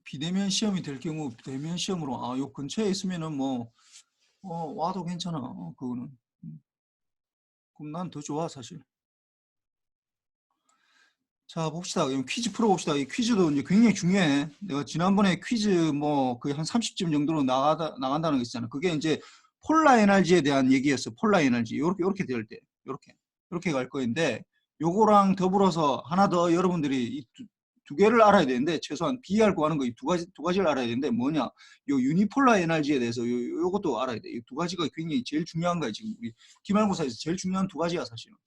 비대면 시험이 될 경우 대면 시험으로 요 근처에 있으면은 뭐 와도 괜찮아. 그거는. 그럼 난 더 좋아 사실. 자 봅시다. 그럼 퀴즈 풀어봅시다. 이 퀴즈도 이제 굉장히 중요해. 내가 지난번에 퀴즈 뭐 거의 한 30점 정도로 나간다는 거 있잖아. 그게 이제 폴라 에너지에 대한 얘기였어. 폴라 에너지. 요렇게 될 때. 요렇게 갈 거인데 요거랑 더불어서 하나 더 여러분들이 이 두 개를 알아야 되는데 최소한 BR 구하는 거 이 두 가지를 알아야 되는데 뭐냐? 요 유니폴라 에너지에 대해서 요것도 알아야 돼. 이 두 가지가 굉장히 제일 중요한 거야. 지금 우리 기말고사에서 제일 중요한 두 가지야 사실은.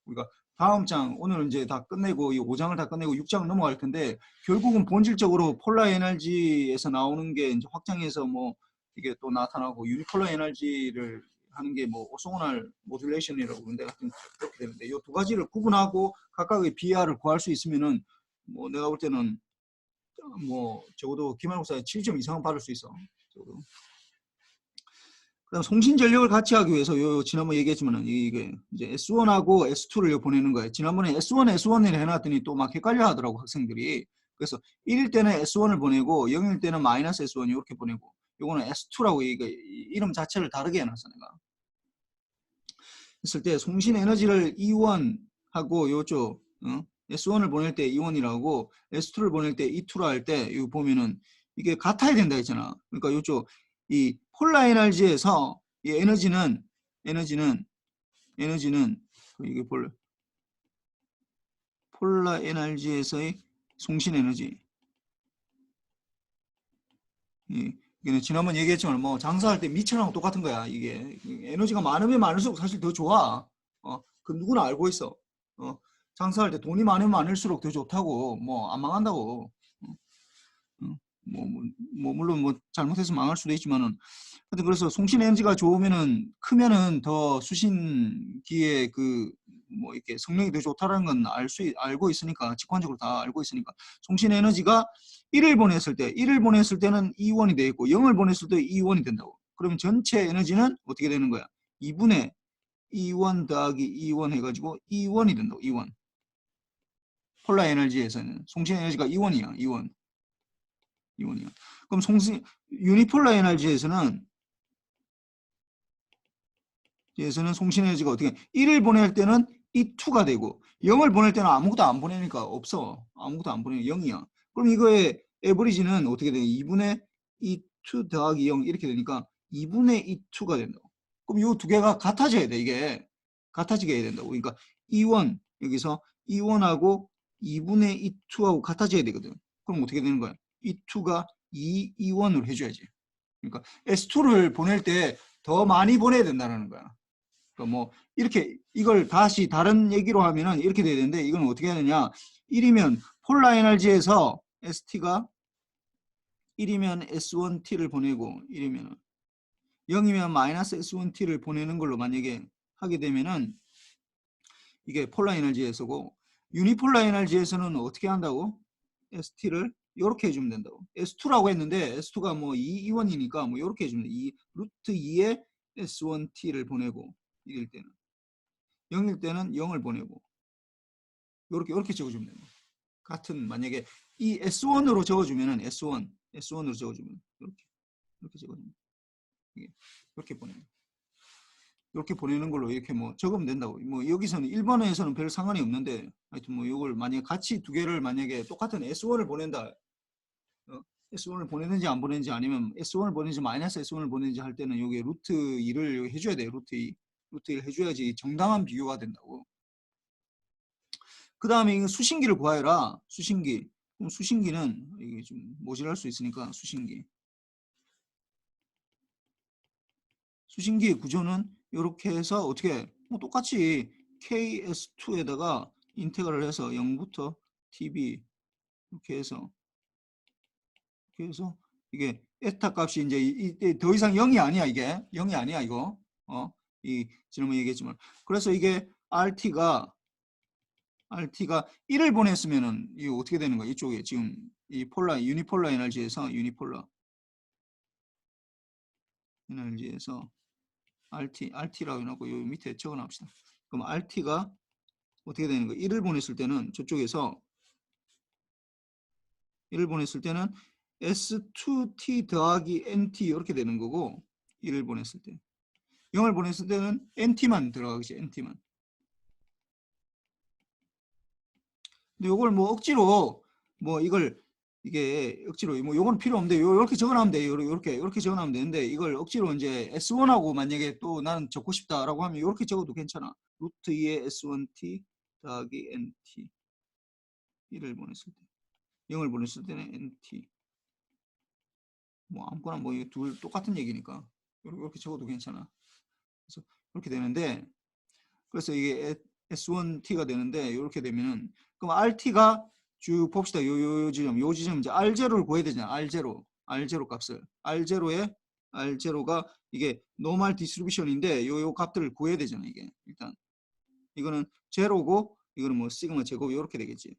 우리가 다음 장 오늘 이제 다 끝내고 이 5장을 다 끝내고 6장 넘어갈 텐데 결국은 본질적으로 폴라 에너지에서 나오는 게 이제 확장해서 뭐 이게 또 나타나고 유니폴라 에너지를 하는 게 뭐 오소고날 모듈레이션이라고 그러는데 하여튼 그렇게 되는데 이 두 가지를 구분하고 각각의 BR을 구할 수 있으면은 뭐 내가 볼 때는 뭐 적어도 기말고사에 7점 이상은 받을 수 있어. 적어도. 그다음 송신 전력을 같이 하기 위해서 지난번에 얘기했지만은 이게 이제 S1하고 S2를 보내는 거예요. 지난번에 S1, S1을 해놨더니 또 막 헷갈려 하더라고 학생들이. 그래서 1일 때는 S1을 보내고 0일 때는 마이너스 S1 이렇게 보내고 요거는 S2라고 이거 이름 자체를 다르게 해놨어 내가. 했을 때 송신 에너지를 E1하고 요쪽 S1을 보낼 때 E1이라고 S2를 보낼 때 E2라 할 때 이거 보면은 이게 같아야 된다 했잖아. 그러니까 요쪽 이 폴라 에너지에서 이 에너지는 이게 폴라 에너지에서의 송신 에너지. 이게 지난번 얘기했지만 뭐 장사할 때 미천하고 똑같은 거야. 이게 에너지가 많으면 많을수록 사실 더 좋아. 그 누구나 알고 있어. 장사할 때 돈이 많으면 많을수록 더 좋다고 뭐 안 망한다고. 뭐, 뭐, 물론 뭐 잘못해서 망할 수도 있지만은 하여튼 그래서 송신 에너지가 좋으면은 크면은 더 수신기의 그 뭐 이렇게 성능이 더 좋다라는 건 알고 있으니까 직관적으로 다 알고 있으니까 송신 에너지가 1을 보냈을 때는 E1이 되어 있고 0을 보냈을 때 E1이 된다고. 그러면 전체 에너지는 어떻게 되는 거야? 2분의 E1 더하기 E1 해가지고 E1이 된다고. E1. 폴라 에너지에서는 송신 에너지가 E1이야. E1이야. 그럼 유니폴라 에너지에서는 송신 에너지가 어떻게 1을 보낼 때는 E2가 되고 0을 보낼 때는 아무것도 안 보내니까 없어. 아무것도 안 보내니까 0이야. 그럼 이거의 에버리지는 어떻게 돼? 2분의 E2 더하기 0 이렇게 되니까 2분의 E2가 된다고. 그럼 이 두 개가 같아져야 돼. 이게 같아지게 해야 된다고. 그러니까 E1 여기서 E1하고 2분의 E2하고 같아져야 되거든. 그럼 어떻게 되는 거야? E2가 E1으로 해줘야지. 그러니까 S2를 보낼 때 더 많이 보내야 된다는 거야. 그러니까 뭐 이렇게 이걸 다시 다른 얘기로 하면은 이렇게 돼야 되는데 이건 어떻게 해야 되냐? 1이면 폴라 에너지에서 ST가 1이면 S1T를 보내고 1이면 0이면 마이너스 S1T를 보내는 걸로 만약에 하게 되면은 이게 폴라 에너지에서고 유니폴라 에너지에서는 어떻게 한다고? ST를 이렇게 해주면 된다고. S2라고 했는데 S2가 뭐 2원이니까 뭐 이렇게 해주면 돼. 루트 2에 S1T를 보내고 1일 때는 0일 때는 0을 보내고 이렇게 적어주면 됩니다. 같은 만약에 이 S1으로 적어주면은 S1으로 적어주면 이렇게 적어주면 이렇게 보내요. 이렇게 보내는 걸로 이렇게 뭐 적으면 된다고. 뭐 여기서는 1번에서는 별 상관이 없는데 하여튼 뭐 이걸 만약에 같이 두 개를 만약에 똑같은 S1을 보낸다. S1을 보내는지 안 보내는지 아니면 S1을 보내는지 마이너스 S1을 보내는지 할 때는 여기 루트 2를 해줘야 돼요. 루트 2. 루트 1 해줘야지 정당한 비교가 된다고. 그 다음에 수신기를 구하여라. 수신기. 그럼 수신기는 이게 좀 모질할 수 있으니까 수신기. 수신기의 구조는 이렇게 해서 어떻게 뭐 똑같이 KS2에다가 인테그랄을 해서 0부터 TB 이렇게 해서 이게 에타 값이 이제 더 이상 0이 아니야. 이게 0이 아니야 이거. 이 지난번에 얘기했지만 그래서 이게 RT가 1을 보냈으면은 이거 어떻게 되는 거야? 이쪽에 지금 이 유니폴라 에너지에서 RT라고 해놓고 요 밑에 적어놔봅시다. 그럼 RT가 어떻게 되는 거야? 1을 보냈을 때는 저쪽에서 1을 보냈을 때는 S2T 더하기 NT 이렇게 되는 거고 1을 보냈을 때 0을 보냈을 때는 NT만 들어가겠지. NT만. 근데 요걸 뭐 억지로 뭐 이걸 이게 억지로 뭐 요건 필요 없는데 요렇게 적어놔면 돼. 요렇게 적어놔면 되는데 이걸 억지로 이제 S1하고 만약에 또 나는 적고 싶다라고 하면 요렇게 적어도 괜찮아. 루트 2의 S1T 더하기 NT 1을 보냈을 때 0을 보냈을 때는 NT 뭐 아무거나 뭐 둘 똑같은 얘기니까 이렇게 적어도 괜찮아. 그래서 이렇게 되는데 그래서 이게 S1T가 되는데 이렇게 되면은 그럼 RT가 쭉 봅시다. 요 지점 이제 R0를 구해야 되잖아. R0 값을 R0가 이게 노멀 디스트리뷰션인데 요 값들을 구해야 되잖아. 이게 일단 이거는 제로고 이거는 뭐 시그마 제곱 이렇게 되겠지.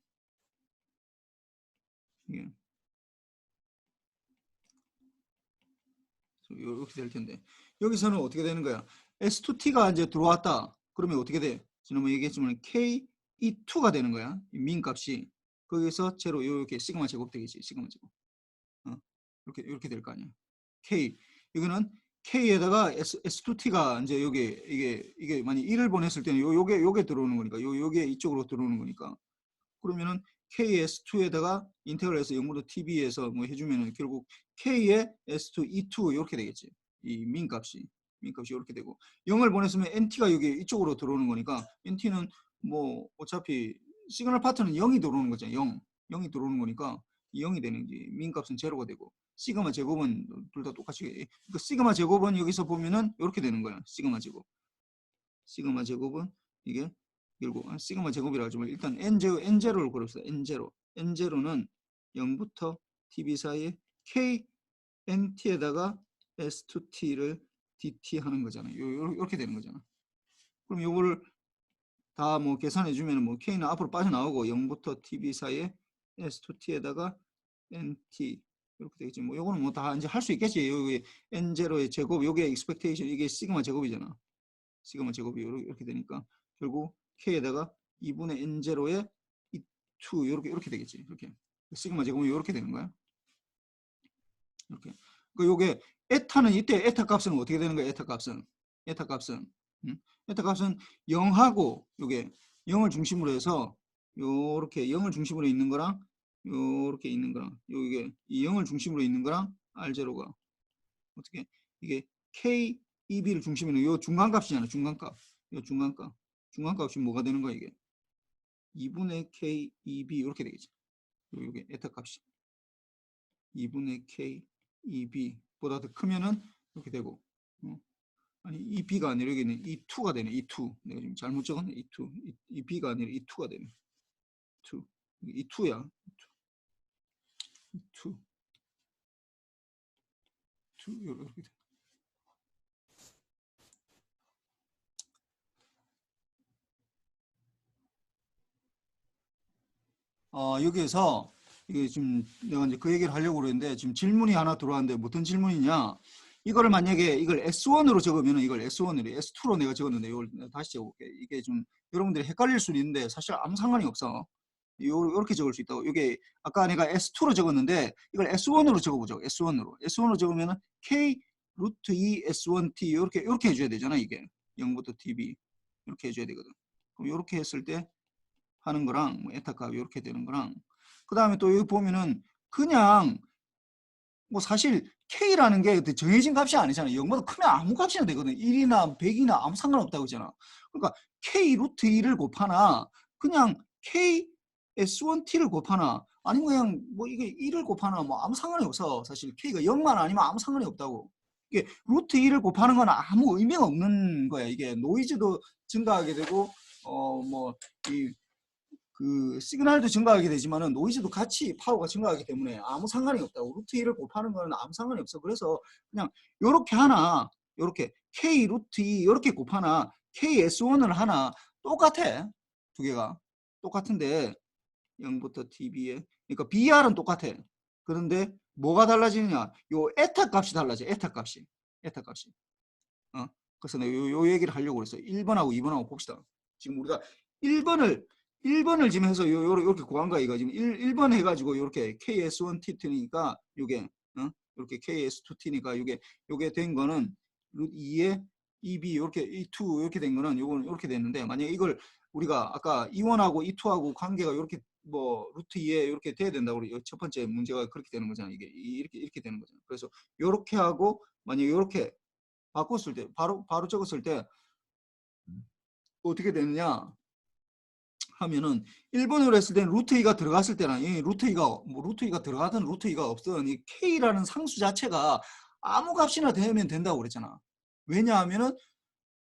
이게 이렇게 될 텐데 여기서는 어떻게 되는 거야? S2T가 이제 들어왔다. 그러면 어떻게 돼? 지난번에 얘기했지만 KE2가 되는 거야. 민 값이 거기서 제로 이렇게 시그마 제곱 되겠지. 시그마 제곱. 이렇게 될 거 아니야. K 이거는 K에다가 S2T가 이제 여기 이게 만약 1을 보냈을 때는 요게 들어오는 거니까 요게 이쪽으로 들어오는 거니까 그러면은 KS2에다가 인테그럴해서 0부터 TB에서 뭐 해주면은 결국 K의 S2, E2 이렇게 되겠지. 이 민값이 이렇게 되고 0을 보냈으면 NT가 여기 이쪽으로 들어오는 거니까 NT는 뭐 어차피 시그널 파트는 0이 들어오는 거잖아. 0이 들어오는 거니까 이 0이 되는 게 민값은 제로가 되고 시그마 제곱은 둘 다 똑같이 그러니까 시그마 제곱은 여기서 보면은 이렇게 되는 거야. 시그마 제곱은 이게 결국 시그마 제곱이라고 하지만 일단 N0를 고릅시다. N0는 0부터 TB 사이에 K NT에다가 S2T를 DT 하는 거잖아요. 이렇게 되는 거잖아. 그럼 요거를 다 뭐 계산해 주면 뭐 K는 앞으로 빠져나오고 0부터 TB 사이에 S2T에다가 NT 이렇게 되겠지. 뭐 요거는 뭐 다 이제 할 수 있겠지. 여기 N0의 제곱, 요게 expectation, 이게 시그마 제곱이잖아. 시그마 제곱이 이렇게 되니까 결국 K에다가 2분의 N0에 2 이렇게 되겠지. 이렇게 시그마 제곱은 이렇게 되는 거야. 이렇게. 그 요게 에타는 이때 에타 값은 어떻게 되는 거야? 에타 값은 에타 값은 0하고 요게 0을 중심으로 해서 요렇게 0을 중심으로 있는 거랑 요렇게 있는 거랑 요게 이 0을 중심으로 있는 거랑 R0가 어떻게 이게 K, EB를 중심으로 요 중간값이잖아. 요 중간값이 뭐가 되는 거야 이게 2분의 K, EB 이렇게 되겠지. 요게 에타 값이 2분의 K, EB보다 더 크면은 이렇게 되고 아니 EB가 아니라 여기는 E2가 되네. E2 내가 지금 잘못 적었네. E2 EB가 아니라 E2가 되네. E2야. E2 이렇게 돼. 여기에서 이게 지금 내가 이제 그 얘기를 하려고 그러는데 지금 질문이 하나 들어왔는데 어떤 질문이냐? 이거를 만약에 이걸 S1으로 적으면 이걸 S1으로 S2로 내가 적었는데 이걸 다시 적어볼게. 이게 좀 여러분들이 헷갈릴 수는 있는데 사실 아무 상관이 없어. 요렇게 적을 수 있다고. 이게 아까 내가 S2로 적었는데 이걸 S1으로 적어보죠. S1으로 적으면은 K 루트 2 S1T 이렇게 해줘야 되잖아. 이게 0부터 TB 이렇게 해줘야 되거든. 그럼 이렇게 했을 때 하는 거랑 뭐 에타 값 이렇게 되는 거랑 그 다음에 또 여기 보면은 그냥 뭐 사실 K라는 게 정해진 값이 아니잖아. 0보다 크면 아무 값이나 되거든. 1이나 100이나 아무 상관없다고 했잖아. 그러니까 K 루트 2를 곱하나 그냥 K S1T를 곱하나 아니면 그냥 뭐 이게 1을 곱하나 뭐 아무 상관이 없어. 사실 K가 0만 아니면 아무 상관이 없다고. 이게 루트 2를 곱하는 건 아무 의미가 없는 거야. 이게 노이즈도 증가하게 되고 뭐이 그 시그널도 증가하게 되지만은 노이즈도 같이 파워가 증가하기 때문에 아무 상관이 없다고. 루트 2를 곱하는 거는 아무 상관이 없어. 그래서 그냥 요렇게 하나 요렇게 K 루트 2 요렇게 곱하나 KS1을 하나 똑같아. 두 개가 똑같은데 0부터 TB에 그러니까 BR은 똑같아. 그런데 뭐가 달라지느냐? 요 에타 값이 달라져. 에타 값이. 그래서 내가 요 얘기를 하려고 그랬어. 1번하고 2번하고 봅시다. 지금 우리가 1번을 지금 해서 요렇게 구한 거야. 이거 지금 1번 해가지고 요렇게 KS1T2니까 요게 이렇게 KS2T니까 요게 된 거는 루트 2에 2B 요렇게 2 이렇게 된 거는 요거는 이렇게 됐는데, 만약에 이걸 우리가 아까 E1하고 E2하고 관계가 요렇게 뭐 루트 2에 이렇게 돼야 된다고 우리 첫 번째 문제가 그렇게 되는 거잖아. 이게 이렇게 되는 거잖아. 그래서 요렇게 하고 만약에 요렇게 바꿨을 때 바로 적었을 때 어떻게 되느냐 하면은 1번으로 했을 때는 루트 2가 들어갔을 때는 이 루트 2가 뭐 루트 2가 들어가든 루트 2가 없든 이 K라는 상수 자체가 아무 값이나 되면 된다고 그랬잖아. 왜냐하면은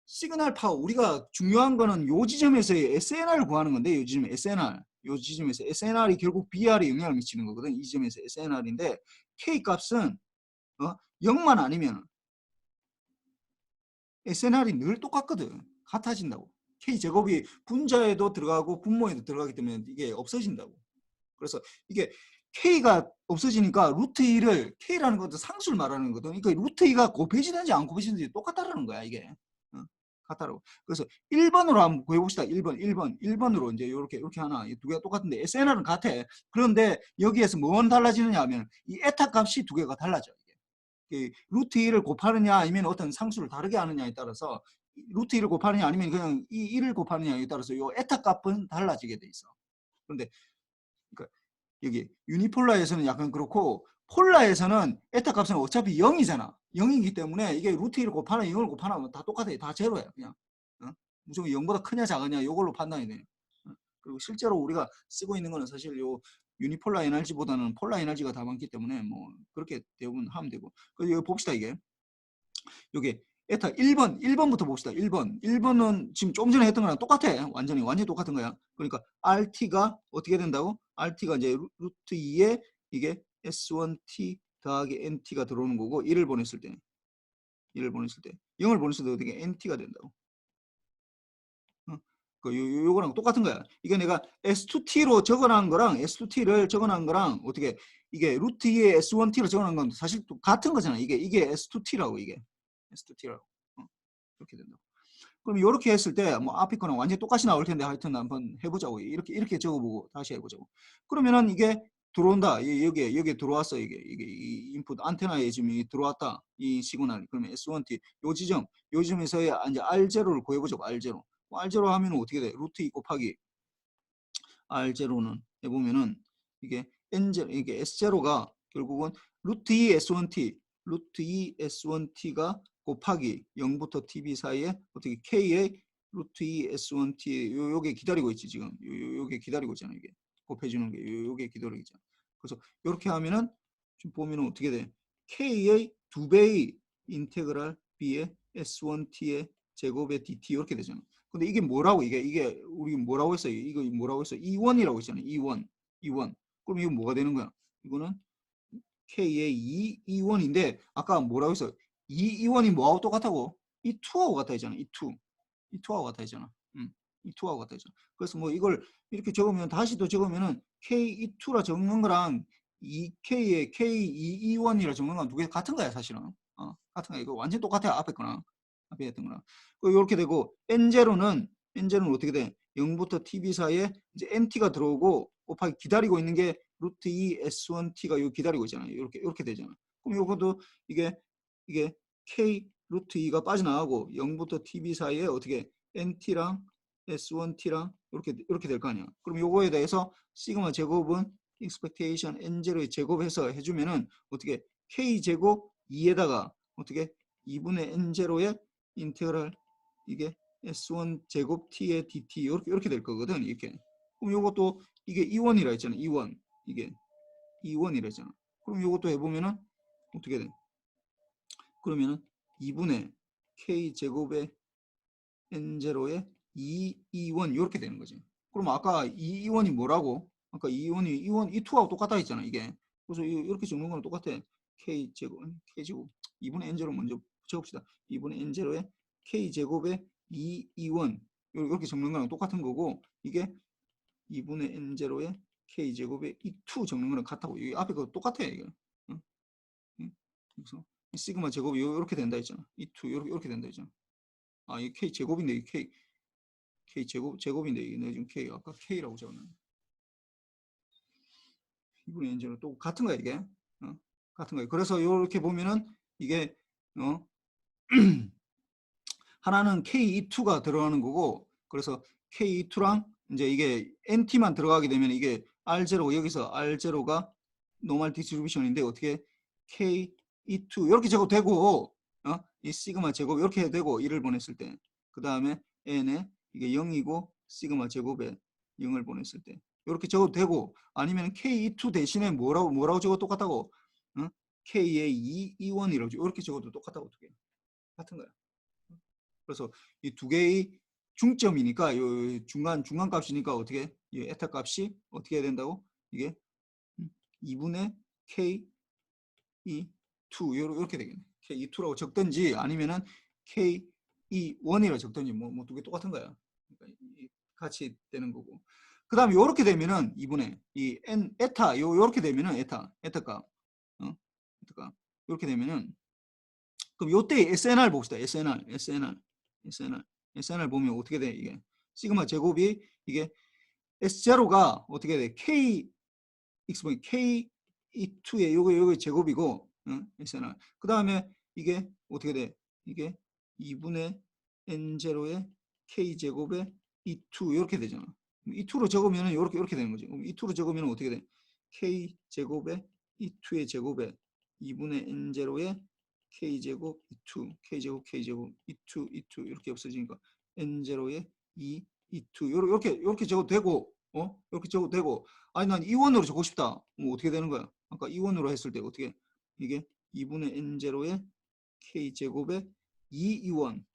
시그널 파워, 우리가 중요한 거는 요 지점에서의 SNR을 구하는 건데, 요 지점 SNR, 요 지점에서 SNR이 결국 BR에 영향을 미치는 거거든. 이 지점에서 SNR인데 K 값은 0만 아니면 SNR이 늘 똑같거든. 같아진다고. K제곱이 분자에도 들어가고 분모에도 들어가기 때문에 이게 없어진다고. 그래서 이게 K가 없어지니까 루트 2를 K라는 것도 상수를 말하는 거거든. 그러니까 루트 2가 곱해지든지 안 곱해지든지 똑같다라는 거야, 이게. 같다라고. 그래서 1번으로 한번 구해봅시다. 1번으로 이제 이렇게 하나. 이 두 개가 똑같은데 SNR은 같아. 그런데 여기에서 뭐가 달라지느냐 하면 이 에타 값이 두 개가 달라져. 루트 2를 곱하느냐 아니면 어떤 상수를 다르게 하느냐에 따라서 루트 2를 곱하느냐 아니면 그냥 이 1을 곱하느냐에 따라서 이 에타 값은 달라지게 돼 있어. 그런데 그러니까 여기 유니폴라에서는 약간 그렇고 폴라에서는 에타 값은 어차피 0이잖아. 0이기 때문에 이게 루트 1을 곱하나 0을 곱하나 다 똑같아. 다 제로야. 그냥. 무조건 0보다 크냐 작으냐 이걸로 판단이 돼. 그리고 실제로 우리가 쓰고 있는 거는 사실 요 유니폴라 에너지보다는 폴라 에너지가 다 많기 때문에 뭐 그렇게 대부분 하면 되고. 그래서 여기 봅시다. 요게 에타 1번부터 봅시다. 1번은 지금 좀 전에 했던 거랑 똑같아. 완전히 똑같은 거야. 그러니까 RT가 어떻게 된다고? RT가 이제 루트 2에 이게 S1T 더하기 NT가 들어오는 거고 1을 보냈을 때 0을 보냈을 때 어떻게 NT가 된다고. 요거랑 똑같은 거야. 이게 내가 S2T로 적어놓은 거랑 S2T를 적어놓은 거랑 어떻게 이게 루트 2에 S1T로 적어놓은 건 사실 같은 거잖아. 이게 S2T라고 이게 S2T라고. 이렇게 된다. 그럼 이렇게 했을 때 뭐 앞에 거랑 완전히 똑같이 나올 텐데 하여튼 한번 해보자고. 이렇게 적어보고 다시 해보자고. 그러면은 이게 들어온다. 여기에 들어왔어. 이게 이 인풋 안테나에 지금 들어왔다. 이 시그널. 그러면 S1T 요 지점에서의 이제 R0를 구해보자고. R0. R0 하면 어떻게 돼? 루트 2 곱하기 R0는 해보면은 이게 N0 이게 S0가 결국은 루트 2 S1T가 곱하기 0부터 TB 사이에 어떻게 K의 루트 2 S1T 요게 기다리고 있지 지금. 요게 기다리고 있잖아. 이게 곱해주는 게 요게 기다리고 있잖아. 그래서 이렇게 하면은 지금 보면은 어떻게 돼? K의 2배의 인테그랄 B의 S1T의 제곱의 DT 이렇게 되잖아. 근데 이게 뭐라고 이게 우리 뭐라고 했어요? 이거 뭐라고 했어요? E1이라고 했잖아요. E1. 그럼 이거 뭐가 되는 거야? 이거는 K의 2E1인데 아까 뭐라고 했어? 2E1이 뭐하고 똑같다고? E2하고 같아 있잖아. E2하고 같아 있잖아. E2하고 같아 있잖아. 그래서 뭐 이걸 이렇게 적으면 다시 또 적으면은 K2라 적는 거랑 K의 K2E1이라 적는 거랑 두 개 같은 거야 사실은. 같은 거야. 이거 완전 똑같아. 앞에 거랑 앞에 했던 거랑. 이렇게 되고 N0는 어떻게 돼? 0부터 TB 사이에 이제 NT가 들어오고 곱하기 기다리고 있는 게 루트 2 S1T가 요 기다리고 있잖아요. 이렇게 되잖아. 그럼 요것도 이게 K 루트 2가 빠져나가고 0부터 TB 사이에 어떻게 NT랑 S1T랑 이렇게 될 거 아니야. 그럼 요거에 대해서 시그마 제곱은 expectation N0의 제곱해서 해주면은 어떻게 K 제곱 2에다가 어떻게 2분의 N0의 인테그랄 이게 S1 제곱 T의 DT 이렇게 될 거거든. 이렇게. 그럼 요것도 이게 E1이라 했잖아. E1. 이게 E1이라 했잖아. 그럼 요것도 해보면은 어떻게 돼? 그러면은 2분의 K 제곱의 N0의 2E1 이렇게 되는 거지. 그럼 아까 E1이 뭐라고? 아까 E2하고 똑같다 했잖아. 이게. 그래서 이렇게 적는 거랑 똑같아. K제곱 2분의 N0 먼저 적읍시다. 2분의 N0의 K제곱의 2E1 이렇게 적는 거랑 똑같은 거고 이게 2분의 N0의 K제곱의 E2 적는 거랑 같다고. 이 앞에 거 똑같아. 이게. 응? 응? 그래서 시그마 제곱이 이렇게 된다 했잖아. E2 이렇게 된다 했잖아. 이 K 제곱인데 이 K K 제곱인데 이게 내가 지금 K 아까 K라고 적었는데 2분의 N제로 또 같은 거야 이게. 같은 거예요. 그래서 이렇게 보면은 이게 하나는 K2가 들어가는 거고, 그래서 K2랑 이제 이게 NT만 들어가게 되면 이게 R0 여기서 R0가 노멀 디스트리뷰션인데 어떻게 K2 이렇게 제곱 되고 이 시그마 제곱 이렇게 해도 되고 1을 보냈을 때 그 다음에 N에 이게 0이고 시그마 제곱에 0을 보냈을 때 이렇게 적어도 되고, 아니면 K2 대신에 뭐라고 적어도 똑같다고 K의 2원이라고 이렇게 적어도 똑같다고 어떻게 같은 거야. 그래서 이 두 개의 중점이니까 요 중간 값이니까 어떻게 이 에타 값이 어떻게 해야 된다고 이게 2분의 K E 2 이렇게 되겠네. K E 2라고 적든지 아니면은 K E 1이라고 적든지 뭐 두 개 똑같은 거야. 그러니까 같이 되는 거고. 그 다음에 요렇게 되면은 2분의 이 N 에타 요렇게 되면은 에타 값 에타 값 요렇게 되면은 그럼 요때 SNR 봅시다. SNR 보면 어떻게 돼? 이게 시그마 제곱이 이게 S0가 어떻게 돼? K X K2의 요거 제곱이고 SNR. 그 다음에 이게 어떻게 돼? 이게 2분의 N0의 K 제곱의 E2 이렇게 되잖아. E2로 적으면 이렇게 되는 거지. E2로 적으면 어떻게 돼? K 제곱의 E2의 제곱에 2분의 N0의 K제곱 E2, K제곱 E2 이렇게 없어지니까 N0의 2, E2 이렇게 적어도 되고 이렇게 적어도 되고, 아니 난 E1으로 적고 싶다. 뭐 어떻게 되는 거야? 아까 E1으로 했을 때 어떻게 이게 2분의 N0의 K제곱의 2E1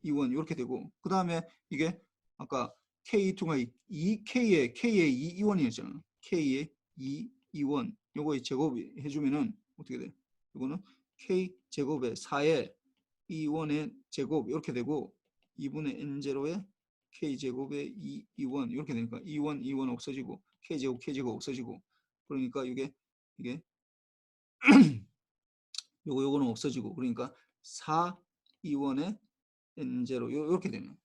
이렇게 되고, 그 다음에 이게 아까 K2가 2K의 E1이었잖아. K의 2E1 요거의 제곱 해주면은 어떻게 돼? 이거는 K 제곱의 4의 E1의 제곱 이렇게 되고 2분의 N0의 K 제곱의 2E1 이렇게 되니까 E1 없어지고 K 제곱 없어지고, 그러니까 이게 요거는 없어지고, 그러니까 4E1의 N0 이렇게 되는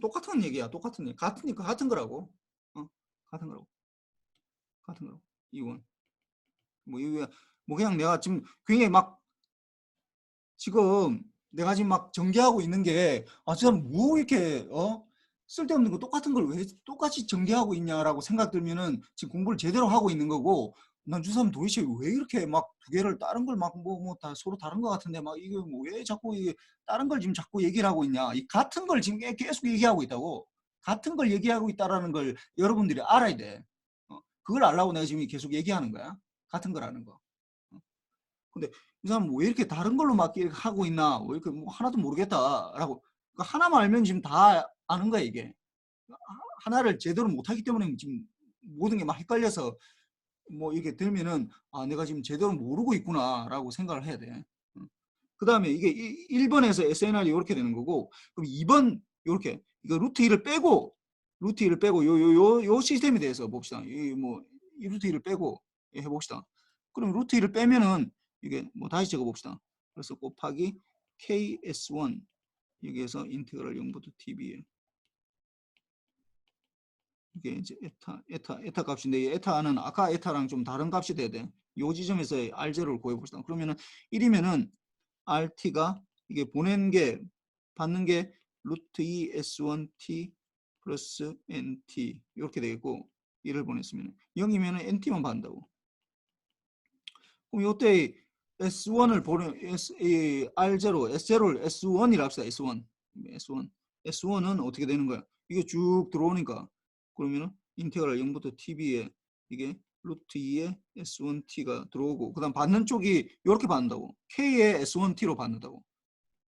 똑같은 얘기야. 똑같은 얘기. 같은 거라고. 같은 거라고. 같은 거라고. E1 이거 뭐 그냥 내가 지금 굉장히 막 지금 내가 지금 막 전개하고 있는 게 진짜 뭐 이렇게 쓸데없는 거 똑같은 걸 왜 똑같이 전개하고 있냐라고 생각 들면은 지금 공부를 제대로 하고 있는 거고, 난 주사람 도대체 왜 이렇게 막 두 개를 다른 걸 막 뭐 다 서로 다른 것 같은데 막 이게 뭐 왜 자꾸 이게 다른 걸 지금 자꾸 얘기를 하고 있냐, 이 같은 걸 지금 계속 얘기하고 있다고. 같은 걸 얘기하고 있다라는 걸 여러분들이 알아야 돼. 그걸 알라고 내가 지금 계속 얘기하는 거야. 같은 거라는 거. 근데 이 사람 왜 이렇게 다른 걸로 막 이렇게 하고 있나, 왜 이렇게 뭐 하나도 모르겠다라고. 그러니까 하나만 알면 지금 다 아는 거야 이게. 하나를 제대로 못하기 때문에 지금 모든 게 막 헷갈려서 뭐 이렇게 들면은 내가 지금 제대로 모르고 있구나라고 생각을 해야 돼. 그 다음에 이게 1번에서 SNR이 이렇게 되는 거고, 그럼 2번 이렇게 이거 루트 2를 빼고 요 시스템에 대해서 봅시다. 이 루트 2를 빼고 해봅시다. 그럼 루트 2를 빼면은 이게 뭐 다시 적어봅시다. 그래서 곱하기 KS1 여기에서 인테그랄 0부터 TB에 이게 이제 에타 값인데, 이 에타는 아까 에타랑 좀 다른 값이 돼야 돼. 요 지점에서 R0를 구해봅시다. 그러면은 1이면은 RT가 이게 받는 게 루트 2 S1T 플러스 NT 이렇게 되겠고, 1을 보냈으면 0이면 NT만 받는다고. 그럼 이때 S1을 R0, S0를 S1이라 합시다. S1은 어떻게 되는 거야? 이게 쭉 들어오니까 그러면은 인테그랄 0부터 TB에 이게 루트 2의 S1T가 들어오고, 그 다음 받는 쪽이 이렇게 받는다고. K의 S1T로 받는다고.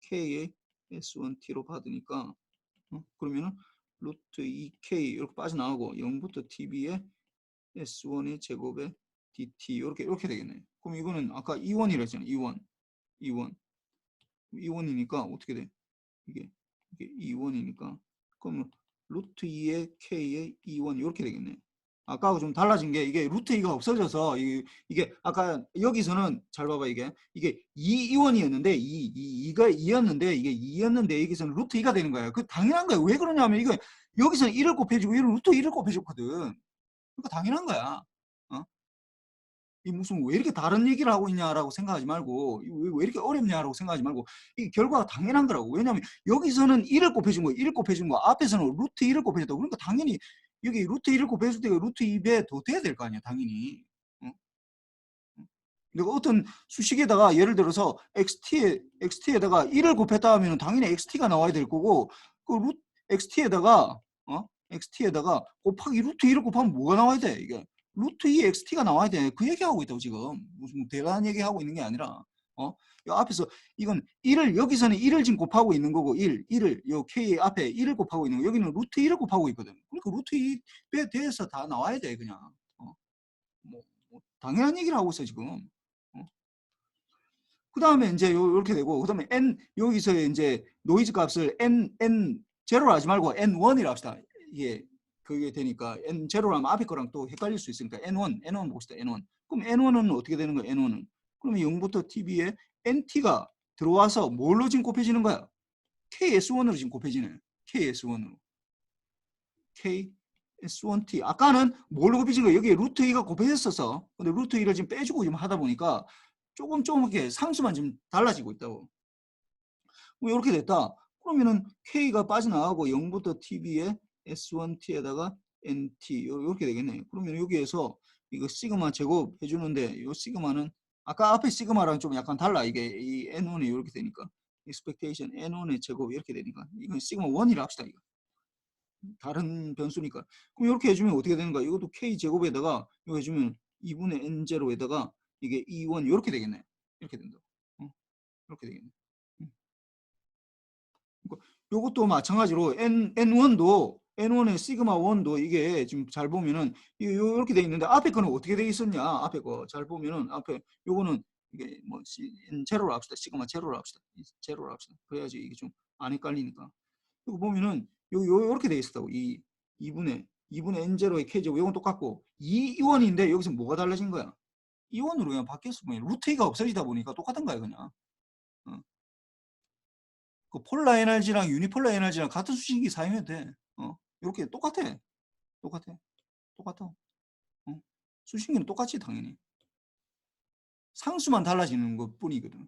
K의 S1T로 받으니까 그러면은 루트 2K 이렇게 빠져나가고 0부터 TB의 S1의 제곱에 DT 이렇게 되겠네. 그럼 이거는 아까 E1이라 했잖아. E1이니까 어떻게 돼? 이게 E1이니까 그럼 루트 2의 K의 E1 이렇게 되겠네. 아까하고 좀 달라진 게 이게 루트 2가 없어져서 이게 아까 여기서는 잘 봐봐 이게 2원이었는데 2가 2였는데 이게 2였는데 여기서는 루트 2가 되는 거야. 그 당연한 거야. 왜 그러냐면 이거 여기서는 1을 곱해주고 이런 루트 1을 곱해줬거든. 그러니까 당연한 거야. 어? 이 무슨 왜 이렇게 다른 얘기를 하고 있냐라고 생각하지 말고 왜 이렇게 어렵냐라고 생각하지 말고 이게 결과가 당연한 거라고. 왜냐하면 여기서는 1을 곱해준 거 1을 곱해준 거 앞에서는 루트 1을 곱해줬다고. 그러니까 당연히 여기 루트 1을 곱해줄 때가 루트 2배 더 돼야 될 거 아니야 당연히. 어? 내가 어떤 수식에다가 예를 들어서 xt에다가 1을 곱했다 하면 당연히 xt가 나와야 될 거고 그 xt에다가 xt에다가 곱하기 루트 1을 곱하면 뭐가 나와야 돼 이게 루트 2 xt가 나와야 돼. 그 얘기하고 있다고 지금. 무슨 대단한 얘기하고 있는 게 아니라 이 앞에서 이건 1을 여기서는 1을 지금 곱하고 있는 거고 1을 요 k 앞에 1을 곱하고 있는 거 여기는 루트 1을 곱하고 있거든. 그러니까 루트 2에 대해서 다 나와야 돼 그냥. 뭐 당연한 얘기를 하고 있어 지금. 그 다음에 이제 이렇게 되고, 그 다음에 n 여기서 이제 노이즈 값을 n 제로로 하지 말고 n1이라 합시다. 이게 그게 되니까 n 제로로 하면 앞에 거랑 또 헷갈릴 수 있으니까 n1 봅시다. n1. 그럼 n1은 어떻게 되는 거야? n1은 그러면 0부터 tv에 nt가 들어와서 뭘로 지금 곱해지는 거야? ks1으로 지금 곱해지네. ks1으로. ks1t. 아까는 뭘로 곱해진 거야? 여기에 루트 2가 곱해졌었어. 근데 루트 2를 지금 빼주고 지금 하다 보니까 조금 이렇게 상수만 좀 달라지고 있다고. 뭐 이렇게 됐다. 그러면은 K가 빠져나가고 0부터 TB에 S1T에다가 NT 이렇게 되겠네. 그러면 여기에서 이거 시그마 제곱해 주는데 이 시그마는 아까 앞에 시그마랑 좀 약간 달라. 이게 이 N1이 이렇게 되니까 expectation N1의 제곱 이렇게 되니까 이건 시그마 1이라 합시다. 이거. 다른 변수니까. 그럼 이렇게 해주면 어떻게 되는 거야? 이것도 K 제곱에다가 이거 해주면 2분의 N0에다가 이게 E1 이렇게 되겠네. 이렇게 된다. 이렇게 되겠네. 요것도 마찬가지로 N1의 시그마 1도 이게 지금 잘 보면은 이렇게 돼 있는데 앞에 거는 어떻게 돼 있었냐? 앞에 거 잘 보면은 앞에 요거는 이게 뭐 제로로 합시다. 시그마 제로로 합시다. 제로로 합시다. 그래야지 이게 좀 안 헷갈리니까. 이거 보면은 요렇게 돼 있었다고. 2분의 N0의 K제곱 요건 똑같고 2원인데 여기서 뭐가 달라진 거야? 2원으로 그냥 바뀌었어. 루트 2가 없어지다 보니까 똑같은 거야 그냥. 어. 그 폴라 에너지랑 유니폴라 에너지랑 같은 수식이 사용해도 돼. 이렇게 똑같아. 똑같아. 똑같아. 수식은 똑같지 당연히. 상수만 달라지는 것 뿐이거든.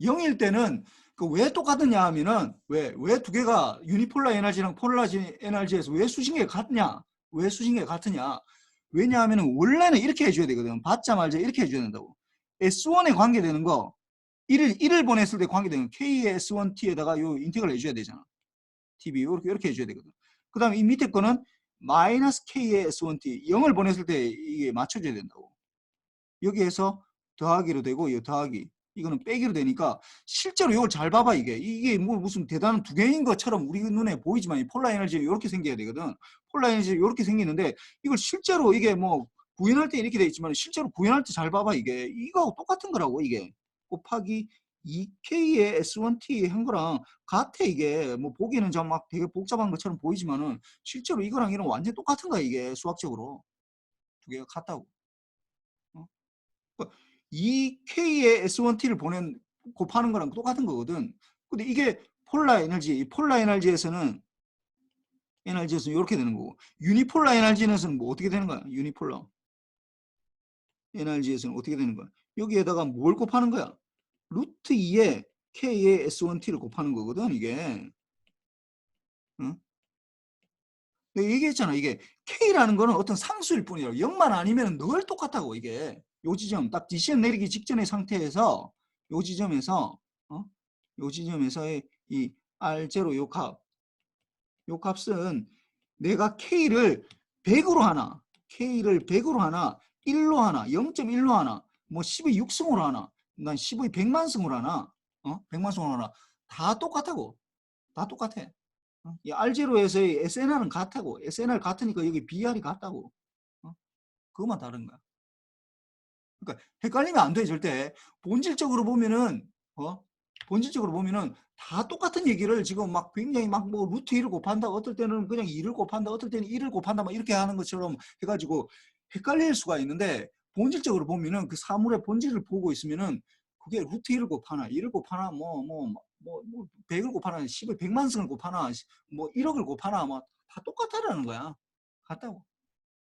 0일 때는 그 왜 똑같느냐 하면은 왜 두 개가 유니폴라 에너지랑 폴라 에너지에서 왜 수식이 같냐? 왜 수식이 같으냐? 왜냐하면 원래는 이렇게 해줘야 되거든. 받자 말자 이렇게 해줘야 된다고. S1에 관계되는 거 1을 보냈을 때 관계되는 K의 S1T에다가 요 인테그럴 해줘야 되잖아. TV 이렇게 해줘야 되거든. 그 다음에 이 밑에 거는 마이너스 K의 S1T 0을 보냈을 때 이게 맞춰줘야 된다고. 여기에서 더하기로 되고 이 더하기 이거는 빼기로 되니까 실제로 이걸 잘 봐봐. 이게 뭐 무슨 대단한 두 개인 것처럼 우리 눈에 보이지만 이 폴라 에너지 이렇게 생겨야 되거든. 폴라 에너지 이렇게 생기는데 이걸 실제로 이게 뭐 구현할 때 이렇게 돼 있지만 실제로 구현할 때 잘 봐봐. 이게 이거하고 똑같은 거라고. 이게 곱하기 2K의 S1T 한 거랑 같아. 이게 뭐 보기에는 좀 막 되게 복잡한 것처럼 보이지만은 실제로 이거랑 이런 완전 똑같은 거야. 이게 수학적으로 두 개가 같다고. 어? 2K의 S1T를 곱하는 거랑 똑같은 거거든. 근데 이게 폴라 에너지에서는 이렇게 되는 거고, 유니폴라 에너지에서는 뭐 어떻게 되는 거야? 유니폴라 에너지에서는 어떻게 되는 거야? 여기에다가 뭘 곱하는 거야? 루트 2에 K의 S1T를 곱하는 거거든, 이게. 응? 내가 얘기했잖아. 이게 K라는 거는 어떤 상수일 뿐이야. 0만 아니면 늘 똑같다고, 이게. 요 지점, 딱 디시전 내리기 직전의 상태에서, 요 지점에서, 요 지점에서의 이 R0 요 값은 내가 K를 100으로 하나, K를 100으로 하나, 1로 하나, 0.1로 하나, 뭐 10의 6승으로 하나, 난 10의 100만승으로 하나, 100만승으로 하나, 다 똑같다고. 다 똑같아. 이 R0에서의 SNR은 같다고. SNR 같으니까 여기 BR이 같다고. 그것만 다른 거야. 그러니까 헷갈리면 안 돼, 절대. 본질적으로 보면은, 본질적으로 보면은 다 똑같은 얘기를 지금 막 굉장히 막 뭐 루트 2를 곱한다. 어떨 때는 그냥 2를 곱한다. 어떨 때는 1을 곱한다. 막 이렇게 하는 것처럼 해가지고 헷갈릴 수가 있는데 본질적으로 보면은 그 사물의 본질을 보고 있으면은 그게 루트 1을 곱하나 2를 곱하나 뭐 100을 곱하나 10을 100만 승을 곱하나 뭐 1억을 곱하나 뭐 다 똑같다라는 거야. 같다고.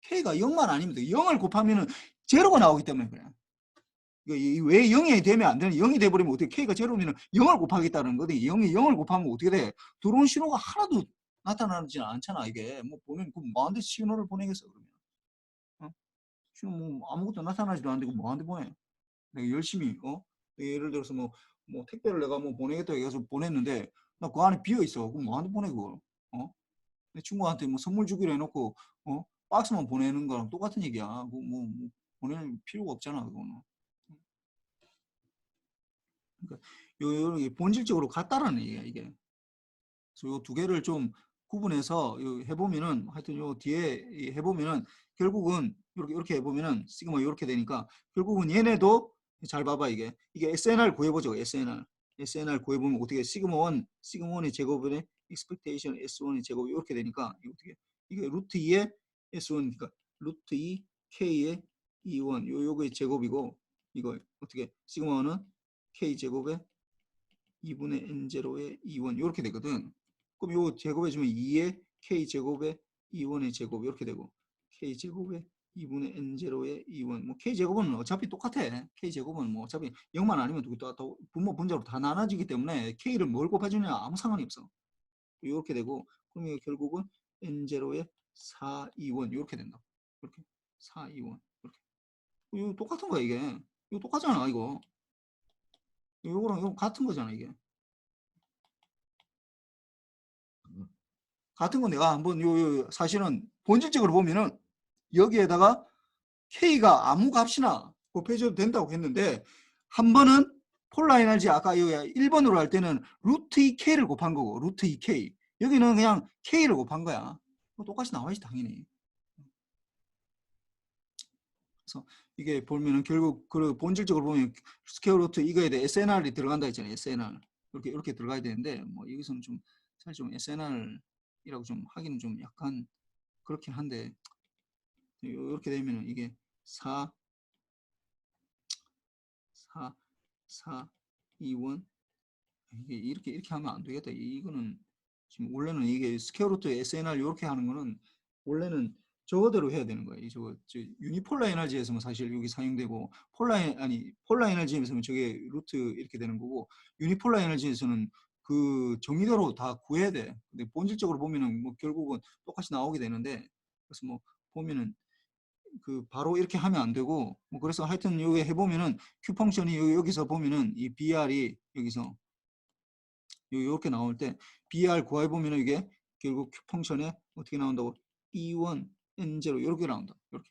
K가 0만 아니면 돼. 0을 곱하면은 제로가 나오기 때문에 그래. 왜 0이 되면 안 되는 0이 돼버리면 어떻게 K가 제로면 0을 곱하겠다는 거지. 0이 0을 곱하면 어떻게 돼? 들어온 신호가 하나도 나타나지는 않잖아. 이게 뭐 보면 그 뭐한테 신호를 보내겠어 그러면. 어? 신호 뭐 아무것도 나타나지도 않는데 뭐한테 보내? 내가 열심히 예를 들어서 뭐 택배를 내가 뭐 보내겠다 해서 보냈는데 나 그 안에 비어 있어. 그럼 뭐한테 보내 그걸? 내 친구한테 뭐 선물 주기로 해놓고 박스만 보내는 거랑 똑같은 얘기야. 뭐 보낼 필요가 없잖아 그거는. 그러니까 요 본질적으로 같다라는 얘기야 이게. 그래서 요 두 개를 좀 구분해서 해보면은 하여튼 요 뒤에 해보면은 결국은 이렇게 해보면은 시그마 이렇게 되니까 결국은 얘네도 잘 봐봐 이게 SNR 구해보죠. SNR 구해보면 어떻게 시그마 1의 제곱분의 expectation S1의 제곱 이렇게 되니까 이게 루트 2의 S1 그러니까 루트 2 K의 E1 요거의 제곱이고 이거 어떻게 시그마 1은 K 제곱의 2분의 N0의 2원 이렇게 되거든. 그럼 요 제곱해주면 2의 K제곱의 2원의 제곱 이렇게 되고 K제곱의 2분의 N0의 2원 뭐 K제곱은 어차피 똑같아. K제곱은 뭐 어차피 0만 아니면 또 분모 분자로 다 나눠지기 때문에 K를 뭘 곱해주냐 아무 상관이 없어. 이렇게 되고 그럼 이게 결국은 N0의 4, 2원 이렇게 된다. 이렇게 4, 2원 이렇게. 이거 똑같은 거야 이게. 이거 똑같잖아 이거. 이거랑 이거 같은 거잖아 이게. 같은 건 내가 한번 사실은 본질적으로 보면은 여기에다가 K가 아무 값이나 곱해줘도 된다고 했는데 한 번은 폴라 에너지 아까 1번으로 할 때는 루트 2K를 곱한 거고 루트 2K 여기는 그냥 K를 곱한 거야. 똑같이 나와야지 당연히. 그래서 이게 보면은 결국 그 본질적으로 보면 스퀘어 루트 이거에 대해 SNR이 들어간다 했잖아요. SNR 이렇게 들어가야 되는데 뭐 여기서는 좀 사실 좀 SNR이라고 좀 하기는 좀 약간 그렇긴 한데 이렇게 되면 이게 4, 2원 이게 이렇게 하면 안 되겠다. 이거는 지금 원래는 이게 스퀘어루트 SNR 이렇게 하는 거는 원래는 저거대로 해야 되는 거예요. 저 유니폴라 에너지에서는 사실 여기 사용되고 폴라 에너지에서는 저게 루트 이렇게 되는 거고 유니폴라 에너지에서는 그 정의대로 다 구해야 돼. 근데 본질적으로 보면은 뭐 결국은 똑같이 나오게 되는데 그래서 뭐 보면은 그 바로 이렇게 하면 안 되고 뭐 그래서 하여튼 여기 해보면은 Q 펑션이 여기서 보면은 이 BR이 여기서 이렇게 나올 때 BR 구해 보면은 이게 결국 Q 펑션에 어떻게 나온다고 E1 N0 이렇게 나온다. 이렇게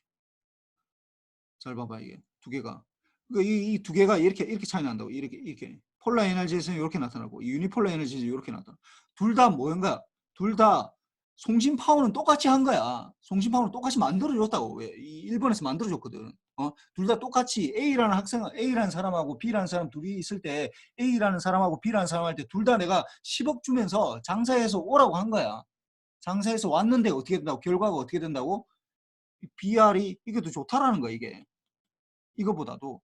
잘 봐봐 이게 두 개가 그러니까 이 두 개가 이렇게 차이 난다고 이렇게 폴라 에너지에서는 이렇게 나타나고 유니폴라 에너지에서 이렇게 나타나. 둘 다 뭐인가? 둘 다 송신 파워는 똑같이 한 거야. 송신 파워는 똑같이 만들어줬다고. 왜? 일본에서 만들어줬거든. 둘 다 똑같이 A라는 사람하고 B라는 사람 둘이 있을 때 A라는 사람하고 B라는 사람 할 때 둘 다 내가 10억 주면서 장사해서 오라고 한 거야. 장사해서 왔는데 어떻게 된다고? 결과가 어떻게 된다고? BR이 이게 더 좋다라는 거야 이게. 이거보다도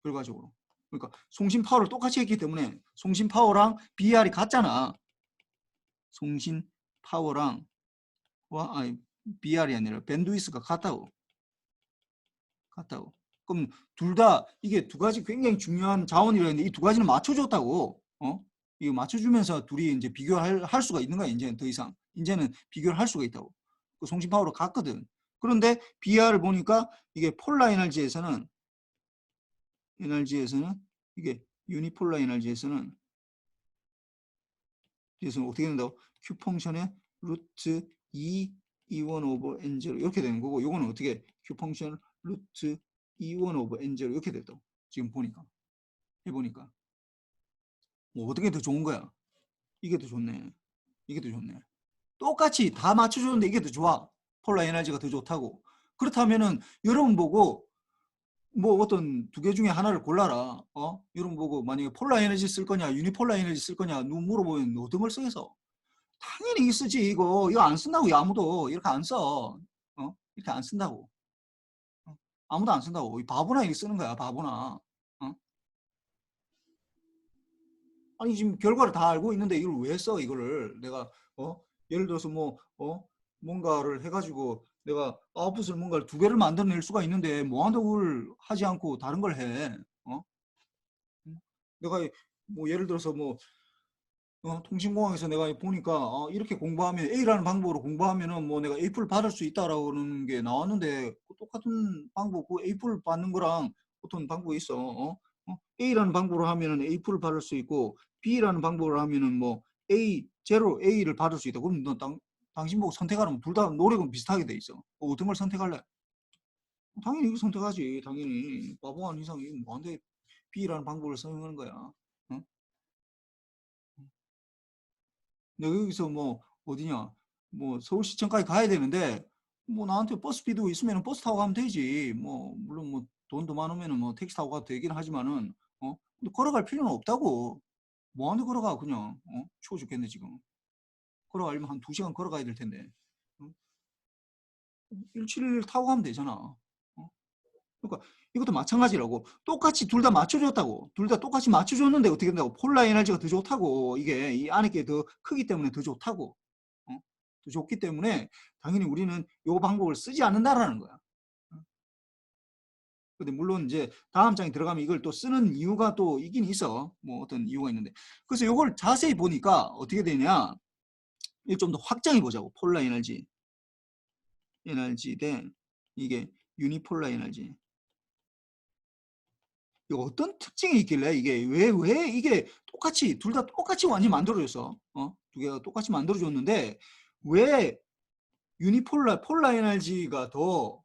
결과적으로. 그러니까 송신 파워를 똑같이 했기 때문에 송신 파워랑 BR이 같잖아. 송신 파워랑 BR이 아니라 밴드위스가 같다고. 그럼 둘 다 이게 두 가지 굉장히 중요한 자원이라 했는데 이 두 가지는 맞춰줬다고. 이거 맞춰주면서 둘이 이제 비교할 수가 있는 거야. 이제는 더 이상. 이제는 비교를 할 수가 있다고. 그 송신 파워로 같거든. 그런데 BR을 보니까 이게 폴라 에너지에서는 이게 유니폴라 에너지에서는 어떻게 된다고? Q 펑션의 루트 2 E1 오버 N0 이렇게 되는 거고 요거는 어떻게 Q 펑션 루트 E1 오버 N0 이렇게 됐다고. 지금 해보니까 뭐 어떻게 더 좋은 거야? 이게 더 좋네. 똑같이 다 맞춰줬는데 이게 더 좋아. 폴라 에너지가 더 좋다고. 그렇다면은 여러분 보고 뭐 어떤 두 개 중에 하나를 골라라. 이런 보고 만약에 폴라 에너지 쓸 거냐, 유니폴라 에너지 쓸 거냐, 누 물어보면 어떤 쓰겠어? 당연히 이 쓰지 이거 안 쓴다고 아무도 이렇게 안 써. 이렇게 안 쓴다고. 아무도 안 쓴다고. 바보나 이렇게 쓰는 거야, 바보나. 아니 지금 결과를 다 알고 있는데 이걸 왜 써? 이거를 내가 예를 들어서 뭐 뭔가를 해가지고 내가 아웃풋을 뭔가를 두 개를 만들어낼 수가 있는데 뭐한다고를 하지 않고 다른 걸 해. 내가 뭐 예를 들어서 뭐 통신공학에서 내가 보니까 이렇게 공부하면 A라는 방법으로 공부하면은 뭐 내가 A플 받을 수 있다라고 그러는 게 나왔는데 똑같은 방법, 그 A플 받는 거랑 어떤 방법이 있어. A라는 방법으로 하면은 A플을 받을 수 있고 B라는 방법으로 하면은 뭐 A 제로 A를 받을 수 있다. 그럼 너 당신 보고 선택하라면 둘 다 노력은 비슷하게 돼 있어. 어떤 걸 선택할래? 당연히 이거 선택하지. 당연히 바보 아닌 이상 이거 뭐한테 B라는 방법을 사용하는 거야. 어? 내가 여기서 뭐 어디냐 뭐 서울시청까지 가야 되는데 뭐 나한테 버스비도 있으면 버스 타고 가면 되지. 뭐 물론 뭐 돈도 많으면은 뭐 택시 타고 가도 되긴 하지만은 근데 걸어갈 필요는 없다고. 뭐하는데 걸어가 그냥 추워 죽겠네 지금. 걸어가려면 한 2시간 걸어가야 될 텐데 171 타고 가면 되잖아. 그러니까 이것도 마찬가지라고. 똑같이 둘 다 맞춰줬다고. 둘 다 똑같이 맞춰줬는데 어떻게 된다고. 폴라 에너지가 더 좋다고. 이게 이 안에 게 더 크기 때문에 더 좋다고. 더 좋기 때문에 당연히 우리는 이 방법을 쓰지 않는다라는 거야. 근데 물론 이제 다음 장에 들어가면 이걸 또 쓰는 이유가 또 있긴 있어. 뭐 어떤 이유가 있는데. 그래서 이걸 자세히 보니까 어떻게 되냐. 이걸 좀 더 확장해 보자고. 폴라 에너지 대 이게 유니폴라 에너지. 이거 어떤 특징이 있길래 이게 왜 이게 똑같이 둘 다 똑같이 완전히 만들어줬어. 두 개가 똑같이 만들어줬는데 왜 폴라 에너지가 더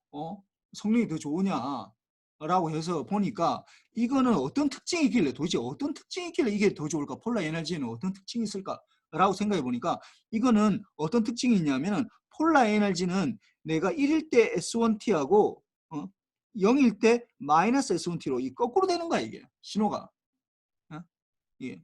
성능이 더 좋으냐라고 해서 보니까 이거는 어떤 특징이 있길래 도대체 어떤 특징이 있길래 이게 더 좋을까? 폴라 에너지는 어떤 특징이 있을까라고 생각해 보니까 이거는 어떤 특징이 있냐면은 폴라 에너지는 내가 1일 때 S1T하고 0일 때 마이너스 S1T로 이 거꾸로 되는 거야 이게 신호가. 이게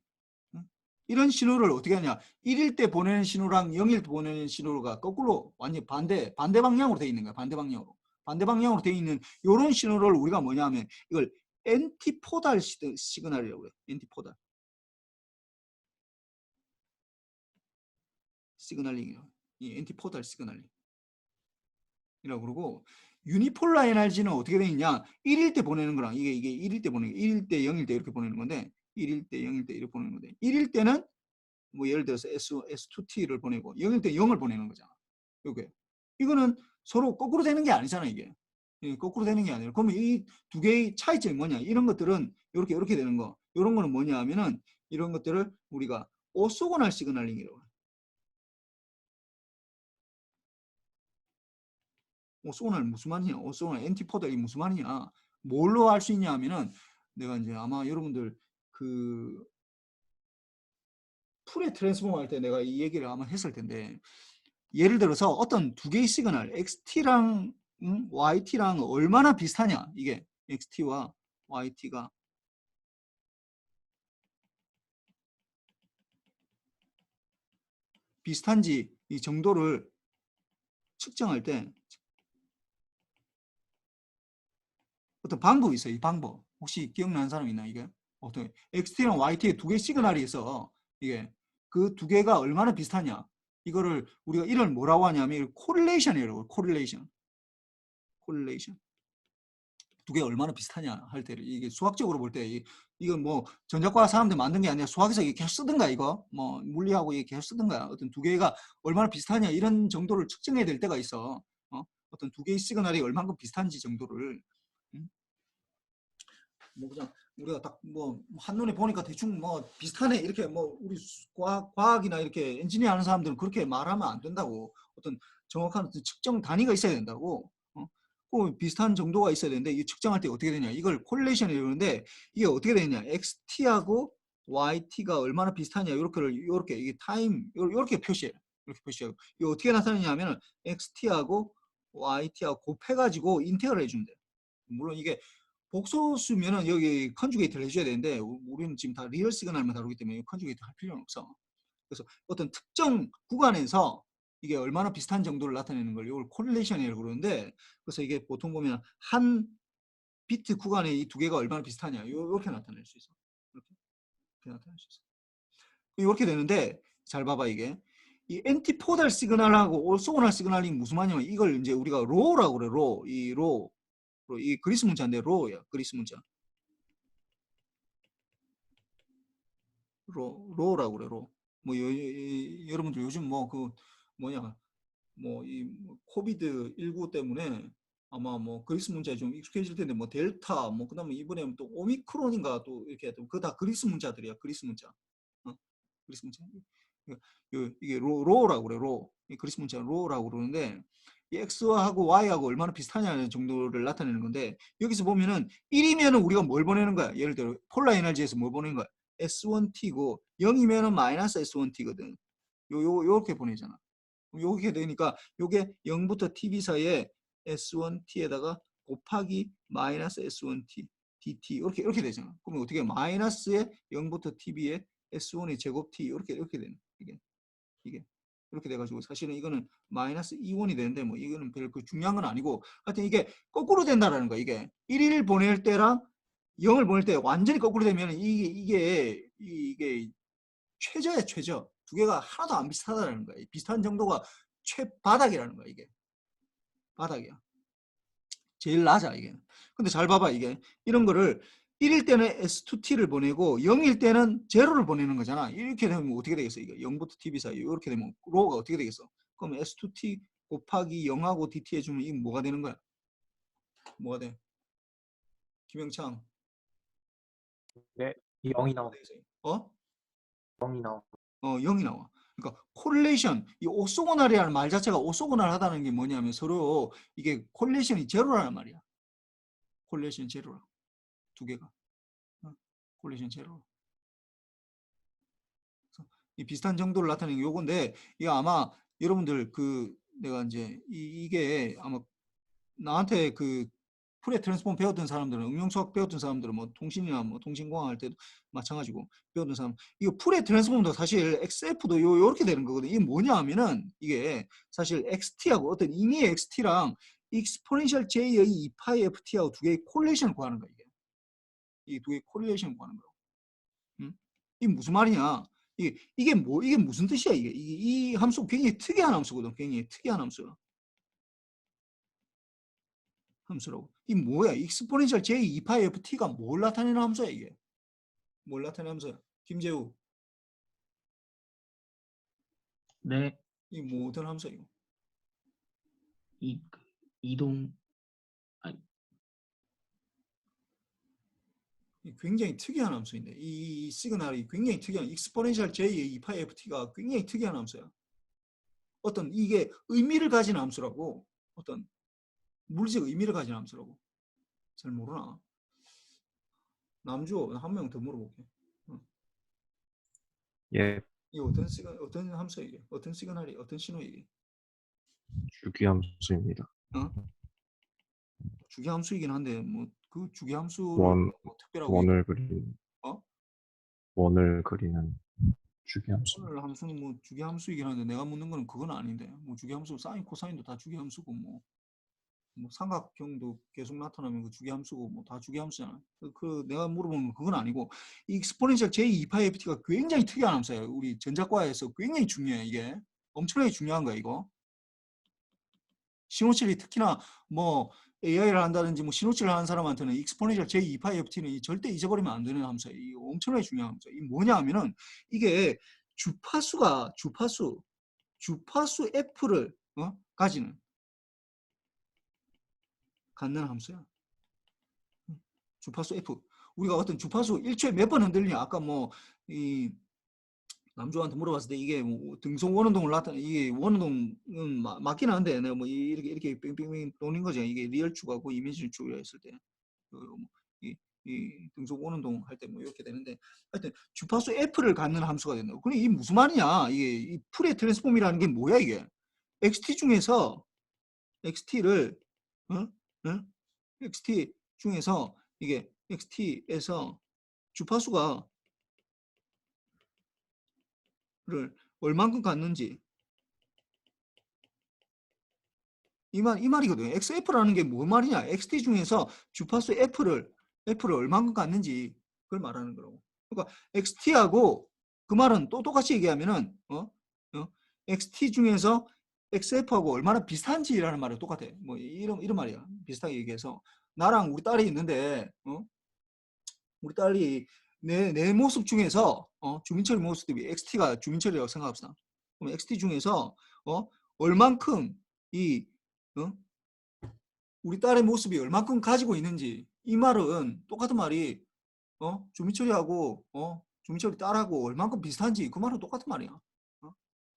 이런 신호를 어떻게 하냐. 1일 때 보내는 신호랑 0일 때 보내는 신호가 거꾸로 완전 반대 방향으로 되어 있는 거야. 반대 방향으로. 반대 방향으로 되어 있는 이런 신호를 우리가 뭐냐 하면 이걸 엔티포달 시그널이라고 해요. 엔티포달 시그널링이라고. 이 엔티포달 시그널링. 이라고 그러고 유니폴라 에너지는 어떻게 되어 있냐. 1일 때 보내는 거랑 이게 1일 때 보내는 거. 1일 때 0일 때 이렇게 보내는 건데 1일 때 0일 때 이렇게 보내는 건데 1일 때는 뭐 예를 들어서 S2T를 보내고 0일 때 0을 보내는 거잖아. 이게 이거는 서로 거꾸로 되는 게 아니잖아 이게. 거꾸로 되는 게 아니라 그러면 이 두 개의 차이점이 뭐냐. 이런 것들은 이렇게 되는 거. 이런 거는 뭐냐 하면은 이런 것들을 우리가 오소고날 시그널링이라고 해요. 오소고날 무슨 말이냐. 오소고날 엔티포달이 무슨 말이냐. 뭘로 알 수 있냐 하면은 내가 이제 아마 여러분들 그 풀의 트랜스폼 할 때 내가 이 얘기를 아마 했을 텐데 예를 들어서 어떤 두 개의 시그널 XT랑 YT랑 얼마나 비슷하냐 이게 XT와 YT가 비슷한지 이 정도를 측정할 때 어떤 방법이 있어요. 이 방법 혹시 기억나는 사람 있나 이게 어떤 XT랑 YT의 두 개의 시그널이 있어. 이게 그 두 개가 얼마나 비슷하냐 이거를 우리가 이걸 뭐라고 하냐면 코릴레이션이라고. 코릴레이션 두 개가 얼마나 비슷하냐 할 때를 이게 수학적으로 볼 때 이건 뭐 전자과 사람들 만든 게 아니라 수학에서 이게 계속 쓰든가 이거 뭐 물리하고 이게 계속 쓰든가 어떤 두 개가 얼마나 비슷하냐 이런 정도를 측정해야 될 때가 있어. 어떤 두 개의 시그널이 얼마큼 비슷한지 정도를 뭐 그냥 우리가 딱 뭐 한눈에 보니까 대충 뭐 비슷하네 이렇게 뭐 우리 과학이나 이렇게 엔지니어 하는 사람들은 그렇게 말하면 안 된다고. 어떤 정확한 어떤 측정 단위가 있어야 된다고. 꼭 비슷한 정도가 있어야 되는데 이 측정할 때 어떻게 되냐 이걸 콜레이션을 이러는데 이게 어떻게 되냐 XT하고 YT가 얼마나 비슷하냐 이렇게 이게 타임 이렇게 표시해. 이렇게 표시하고 이게 어떻게 나타내냐면 XT하고 YT하고 곱해가지고 인테그럴 해준대. 물론 이게 복소수면은 여기 컨주게이트를 해줘야 되는데 우리는 지금 다 리얼 시그널만 다루기 때문에 컨주게이트 할 필요는 없어. 그래서 어떤 특정 구간에서 이게 얼마나 비슷한 정도를 나타내는 걸 이걸 코릴레이션이라고 그러는데, 그래서 이게 보통 보면 한 비트 구간에 이 두 개가 얼마나 비슷하냐 이렇게 나타낼 수 있어. 이렇게 나타낼 수 있어. 이렇게 되는데 잘 봐봐. 이게 이 엔티포달 시그널하고 오소고날 시그널이 무슨 말이냐면 이걸 이제 우리가 로우라고 그래. 이 그리스 문자인데 로우야. 그리스 문자. 로우라고 그래. 로. 뭐 여러분들 요즘 뭐 그 뭐냐 뭐 이 코비드 19 때문에 아마 뭐 그리스 문자에 좀 익숙해질 텐데 뭐 델타 뭐 그다음에 이번에 또 오미크론인가 또 이렇게 그거 다 그리스 문자들이야. 그리스 문자. 어? 그리스 문자. 이게 로라고 그래. 로. 이 그리스 문자 로라고 그러는데 이 x하고 y하고 얼마나 비슷하냐는 정도를 나타내는 건데, 여기서 보면은 1이면은 우리가 뭘 보내는 거야? 예를 들어 폴라 에너지에서 뭘 보내는 거야? S1T고 0이면은 마이너스 S1T거든. 요렇게 보내잖아. 요게 되니까 요게 0부터 tb 사이에 S1t에다가 곱하기 마이너스 S1t dt 이렇게 되잖아. 그러면 어떻게 마이너스에 0부터 tb에 S1의 제곱 t 이렇게 되는 이게 이렇게 돼가지고 사실은 이거는 마이너스 2원이 되는데 뭐 이거는 별 그 중요한 건 아니고 하여튼 이게 거꾸로 된다라는 거야. 이게 1을 보낼 때랑 0을 보낼 때 완전히 거꾸로 되면 이게 최저야 최저. 두 개가 하나도 안 비슷하다는 거야. 비슷한 정도가 최바닥이라는 거야. 이게 바닥이야. 제일 낮아 이게. 근데 잘 봐봐. 이게 이런 거를 1일 때는 S2T를 보내고 0일 때는 제로를 보내는 거잖아. 이렇게 되면 어떻게 되겠어? 이게 0부터 TB 사이 이렇게 되면 로우가 어떻게 되겠어? 그럼 S2T 곱하기 0하고 DT 해주면 이게 뭐가 되는 거야? 뭐가 돼? 김영창. 네, 0이 나와. 어? 0이 나와. 0이 나와. 그러니까 콜레이션, 이 오소고날이라는 말 자체가 오소고날하다는 게 뭐냐면 서로 이게 콜레이션이 제로라는 말이야. 콜레이션 제로라. 두 개가. 콜레이션 제로. 이 비슷한 정도를 나타내는 게 요건데, 이게 아마 여러분들 그 내가 이제 이게 아마 나한테 그 풀의 트랜스폼 배웠던 사람들은, 응용 수학 배웠던 사람들은 뭐 통신이나 뭐 통신공학 할 때도 마찬가지고 배웠던 사람, 이거 풀의 트랜스폼도 사실 XF도 요렇게 되는 거거든. 이게 뭐냐 하면은 이게 사실 XT하고 어떤 임의의 XT랑 익스포넨셜 J의 2파이 FT하고 두 개의 콜레이션을 구하는 거야. 이 두 개의 콜레이션을 구하는 거야. 이게 무슨 말이냐? 이게 무슨 뜻이야? 이 함수 굉장히 특이한 함수거든. 굉장히 특이한 함수라고. 이 뭐야? 익스포넨셜 j 2파이 ft가 뭘 나타내는 함수야 이게? 뭘 나타내는 함수야? 김재우. 네, 이 뭐 어떤 함수야 이거? 이동, 아니, 굉장히 특이한 함수인데 이 시그널이 굉장히 특이한 익스포넨셜 j 2파이 ft가 굉장히 특이한 함수야. 어떤 이게 의미를 가진 함수라고. 어떤 물리적 의미를 가진 함수라고. 잘 모르나? 남주 한 명 더 물어볼게. 예, 이게 어떤 함수야 이게? 어떤 시그널이 어떤 신호 이게? 주기함수입니다. 주기함수이긴 한데 뭐 그 주기함수를 원, 뭐 특별하고 원을 그리는, 어? 원을 그리는 주기함수. 오늘 함수는 뭐 주기함수이긴 한데 내가 묻는 거는 그건 아닌데 뭐 주기함수 사인 코사인도 다 주기함수고 뭐 삼각형도 계속 나타나면 그 주기함수고 뭐 다 주기함수잖아. 그 내가 물어보는 건 그건 아니고 이 익스포넨셜 J2파이 FT가 굉장히 특이한 함수예요. 우리 전자과에서 굉장히 중요해. 이게 엄청나게 중요한 거야 이거. 신호출이 특히나 뭐 AI를 한다든지 뭐 신호출을 하는 사람한테는 익스포넨셜 J2파이 FT는 절대 잊어버리면 안 되는 함수예요. 이 엄청나게 중요한 함수예요. 이 뭐냐 하면은 이게 주파수 F를 갖는 함수야. 주파수 F. 우리가 어떤 주파수 1초에 몇 번 흔들리냐. 아까 뭐 이 남조한테 물어봤을 때 이게 뭐 등속 원운동을 나타내 이게 원운동은 맞긴 한데 내가 뭐 이렇게 뺑뺑뺑 도는 거죠. 이게 리얼 축하고 이미지 축이라 했을 때 이 등속 원운동 할 때 뭐 이렇게 되는데 하여튼 주파수 F를 갖는 함수가 된다. 그럼 이게 무슨 말이냐? 이게 이 풀의 트랜스폼이라는 게 뭐야 이게? XT 중에서 XT를 XT 중에서 이게 xt에서 주파수가 를 얼만큼 갖는지 이 말이거든요. XF라는 게 뭐 말이냐? XT 중에서 주파수 F를 얼만큼 갖는지 그걸 말하는 거라고. 그러니까 XT하고 그 말은 또 똑같이 얘기하면은 XT 중에서 XF하고 얼마나 비슷한지라는 말이 똑같아. 뭐 이런 말이야. 비슷하게 얘기해서 나랑 우리 딸이 있는데 우리 딸이 내 모습 중에서 주민철이 모습이 XT가 주민철이라고 생각합시다. 그럼 XT 중에서 얼만큼 이 우리 딸의 모습이 얼만큼 가지고 있는지 이 말은 똑같은 말이 주민철이하고 주민철이 딸하고 얼만큼 비슷한지 그 말은 똑같은 말이야.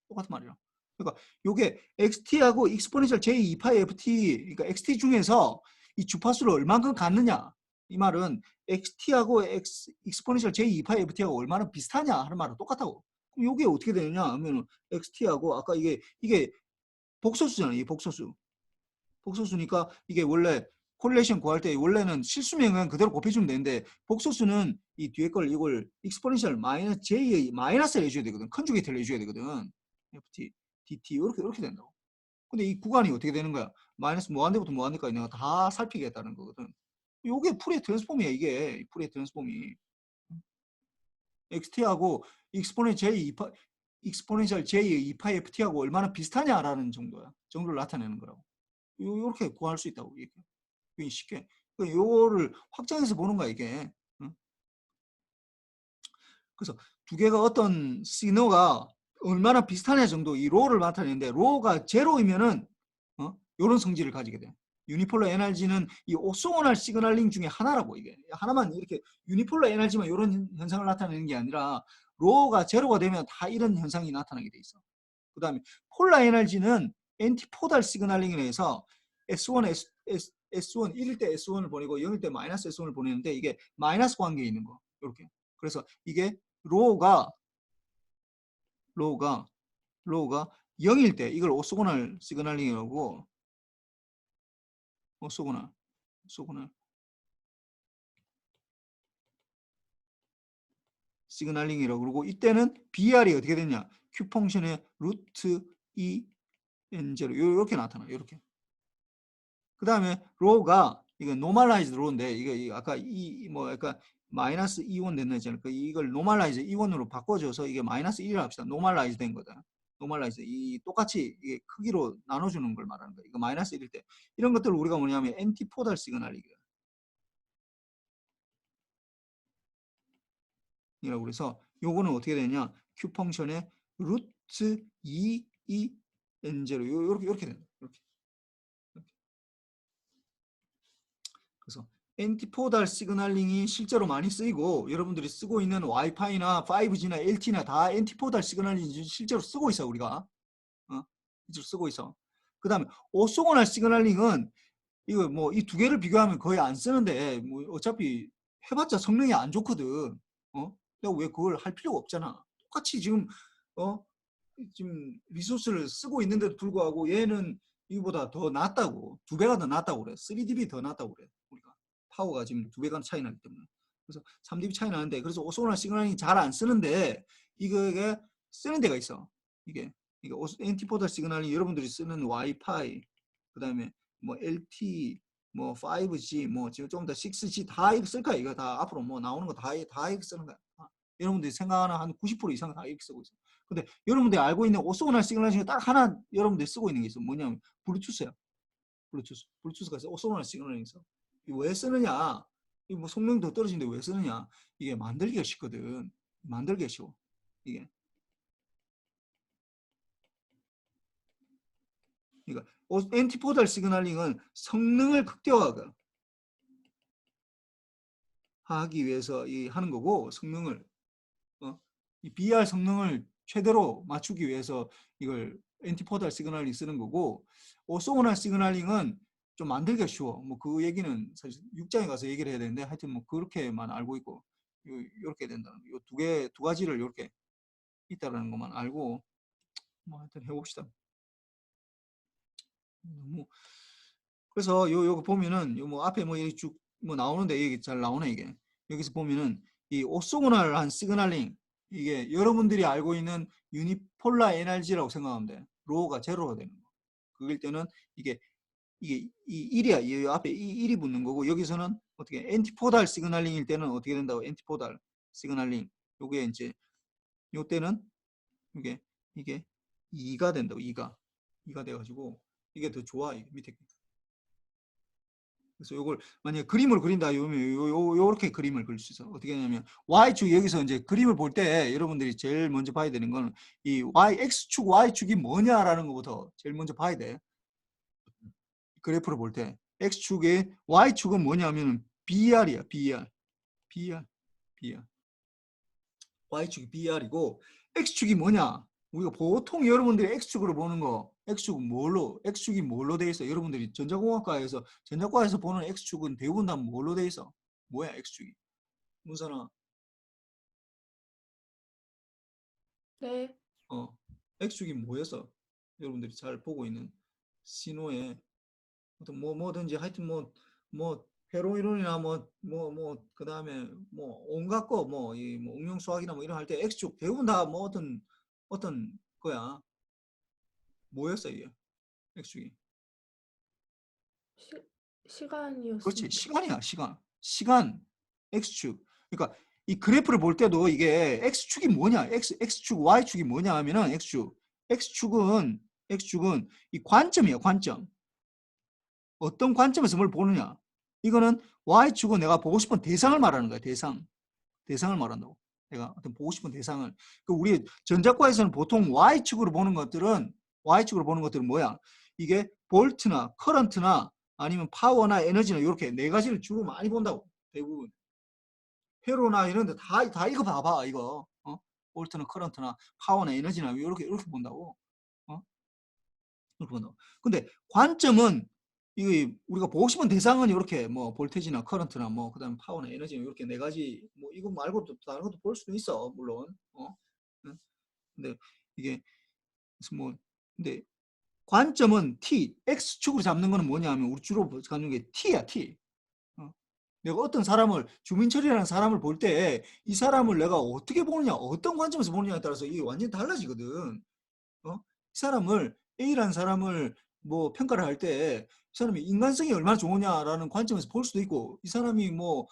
똑같은 말이야. 그러니까 요게 XT하고 익스포넨셜 J2파이 FT 그러니까 XT 중에서 이 주파수를 얼만큼 갖느냐 이 말은 XT하고 익스포넨셜 J2파이 FT하고 얼마나 비슷하냐 하는 말은 똑같다고. 그럼 요게 어떻게 되느냐 하면 XT하고 아까 이게 복소수잖아요. 이 복소수. 복소수니까 이게 원래 콜레이션 구할 때 원래는 실수명은 그대로 곱해주면 되는데 복소수는 이 뒤에 걸 이걸 익스포넨셜 마이너스 J의 마이너스를 해줘야 되거든. 컨주게이트를 해줘야 되거든. FT, DT 이렇게 된다고. 근데 이 구간이 어떻게 되는 거야? 마이너스 무한대부터 무한대까지 내가 다 살피겠다는 거거든. 요게 풀의 트랜스폼이야 이게. 풀의 트랜스폼이. XT하고 익스포넨셜 J의 2파이 FT하고 얼마나 비슷하냐라는 정도를 나타내는 거라고. 요렇게 구할 수 있다고 얘기해. 쉽게. 요거를 확장해서 보는 거야 이게. 응? 그래서 두 개가 어떤 시그널가 얼마나 비슷하냐 정도 이 로우를 나타내는데 로우가 제로이면은 요런 성질을 가지게 돼. 유니폴러 에너지는 이 오소원할 시그널링 중에 하나라고 이게. 하나만 이렇게 유니폴러 에너지만 이런 현상을 나타내는 게 아니라 로우가 제로가 되면 다 이런 현상이 나타나게 돼 있어. 그 다음에 폴라 에너지는 엔티포달 시그널링에 의해서 S1, S1 1일 때 S1을 보내고 0일 때 마이너스 S1을 보내는데 이게 마이너스 관계에 있는 거. 이렇게. 그래서 이게 로우가 0일 때 이걸 오소고날 시그널링이라고 오소고날 시그널링이라고 그러고 이때는 BR이 어떻게 되냐? Q 펑션의 루트 2 N0 이렇게 나타나. 이렇게. 그 다음에 로우가 이거 노멀라이즈 로우인데 이거 아까 뭐 약간 마이너스 2원 됐나 했잖아요. 이걸 노멀라이즈 2원으로 바꿔줘서 이게 마이너스 1이라고 합시다. 노멀라이즈 된 거다. 노멀라이즈 이 똑같이 이게 크기로 나눠주는 걸 말하는 거예요. 이거 마이너스 1일 때 이런 것들을 우리가 뭐냐면 엔티포달 시그널이라고 그래서 요거는 어떻게 되냐? Q 펑션의 루트 2 N0 이렇게 된다. 이렇게. 그래서 엔티포달 시그널링이 실제로 많이 쓰이고 여러분들이 쓰고 있는 와이파이나 5G나 LTE나 다 엔티포달 시그널링 실제로 쓰고 있어 우리가. 실제로 쓰고 있어. 그 다음에 오소고날 시그널링은 이거 뭐 이 두 개를 비교하면 거의 안 쓰는데 뭐 어차피 해봤자 성능이 안 좋거든. 내가 왜 그걸 할 필요가 없잖아. 똑같이 지금 지금 리소스를 쓰고 있는데도 불구하고 얘는 이거보다 더 낫다고 2배가 더 낫다고 그래. 3dB 더 낫다고 그래. 우리가 파워가 지금 2배가 차이 나기 때문에. 그래서 3dB 차이 나는데 그래서 오소나 시그널링 잘 안 쓰는데 이게 쓰는 데가 있어. 이게 엔티포달 시그널링 여러분들이 쓰는 와이파이 그다음에 뭐 LTE 뭐 5G 뭐 지금 좀 더 6G 다 이거 쓸 거야. 이거 다 앞으로 뭐 나오는 거 다 이거 쓰는 거야. 여러분들이 생각하는 한 90% 이상 다 이렇게 쓰고 있어. 근데 여러분들이 알고 있는 오소고날 시그널 중에 딱 하나 여러분들이 쓰고 있는 게 있어. 뭐냐면 블루투스야. 블루투스가 있어. 오소고날 시그널이 있어. 왜 쓰느냐? 이 뭐 성능 더 떨어지는데 왜 쓰느냐? 이게 만들기가 쉽거든. 만들기가 쉬워. 이게. 그러니까 엔티포달 시그널링은 성능을 극대화하기 위해서 하는 거고 성능을 이 BR 성능을 최대로 맞추기 위해서 이걸 엔티포달 시그널링 쓰는 거고 오소고날 시그널링은 좀 만들기가 쉬워. 뭐 그 얘기는 사실 6장에 가서 얘기를 해야 되는데 하여튼 뭐 그렇게만 알고 있고 이렇게 된다는 거. 두 가지를 이렇게 있다라는 것만 알고 뭐 하여튼 해봅시다. 그래서 요거 보면은 요 뭐 앞에 뭐 쭉 뭐 나오는데 이게 잘 나오네 이게. 여기서 보면은 이 오소고널한 시그널링 이게 여러분들이 알고 있는 유니폴라 에너지라고 생각하면 돼. 로우가 제로가 되는 거. 그럴 때는 이게 이 1이야. 이 앞에 이 1이 붙는 거고 여기서는 어떻게 엔티포달 시그널링일 때는 어떻게 된다고? 엔티포달 시그널링. 요게 이제 요 때는 이게 2가 된다고. 2가 돼 가지고 이게 더 좋아. 이게 밑에. 그래서 요걸 만약에 그림을 그린다 요렇게 그림을 그릴 수 있어. 어떻게 하냐면 y축 여기서 이제 그림을 볼 때 여러분들이 제일 먼저 봐야 되는 거는 이 x축 y축이 뭐냐라는 것부터 제일 먼저 봐야 돼. 그래프를 볼 때 x축의 y축은 뭐냐면 BR이야. BR. y축이 BR이고 x축이 뭐냐? 우리가 보통 여러분들이 x축으로 보는 거 x축이 뭘로 돼 있어? 여러분들이 전자공학과에서 보는 x축은 대부분 다 뭘로 돼 있어? 뭐야 x축이? 문선아. 네. x축이 뭐였어? 여러분들이 잘 보고 있는 신호에 어떤 뭐든지 하여튼 뭐 회로이론이나 그다음에 뭐 온갖 거 이 뭐 응용 수학이나 뭐 이런 할 때 x축 대부분 다 뭐 어떤 거야. 뭐였어 이게? x축이. 시, 시간이었습니다. 그렇지. 시간이야, 시간. x축. 그러니까 이 그래프를 볼 때도 이게 x축이 뭐냐? x축, y축이 뭐냐 하면은 x축은 이 관점이야, 관점. 어떤 관점에서 뭘 보느냐? 이거는 y축은 내가 보고 싶은 대상을 말하는 거야. 대상을 말한다고. 내가 어떤 보고 싶은 대상을. 그 우리 전자과에서는 보통 y축으로 보는 것들은 뭐야? 이게 볼트나 커런트나 아니면 파워나 에너지나 이렇게 네 가지를 주로 많이 본다고. 대부분. 회로나 이런 데 다 이거 봐봐. 이거. 볼트나 커런트나 파워나 에너지나 이렇게 본다고. 이렇게 본다고. 근데 관점은 이 우리가 보고 싶은 대상은 이렇게 뭐 볼테지나 커런트나 뭐 그다음 파워나 에너지 이렇게 네 가지 뭐 이거 말고도 다른 것도 볼 수도 있어 물론. 응? 근데 이게 뭐 근데 관점은 t x축으로 잡는 거는 뭐냐면 우리 주로 잡는 게 t야 t. 내가 어떤 사람을 주민철이라는 사람을 볼 때 이 사람을 내가 어떻게 보느냐 어떤 관점에서 보느냐에 따라서 이게 완전히 달라지거든. 이 사람을 A라는 사람을 뭐 평가를 할 때 이 사람이 인간성이 얼마나 좋으냐라는 관점에서 볼 수도 있고 이 사람이 뭐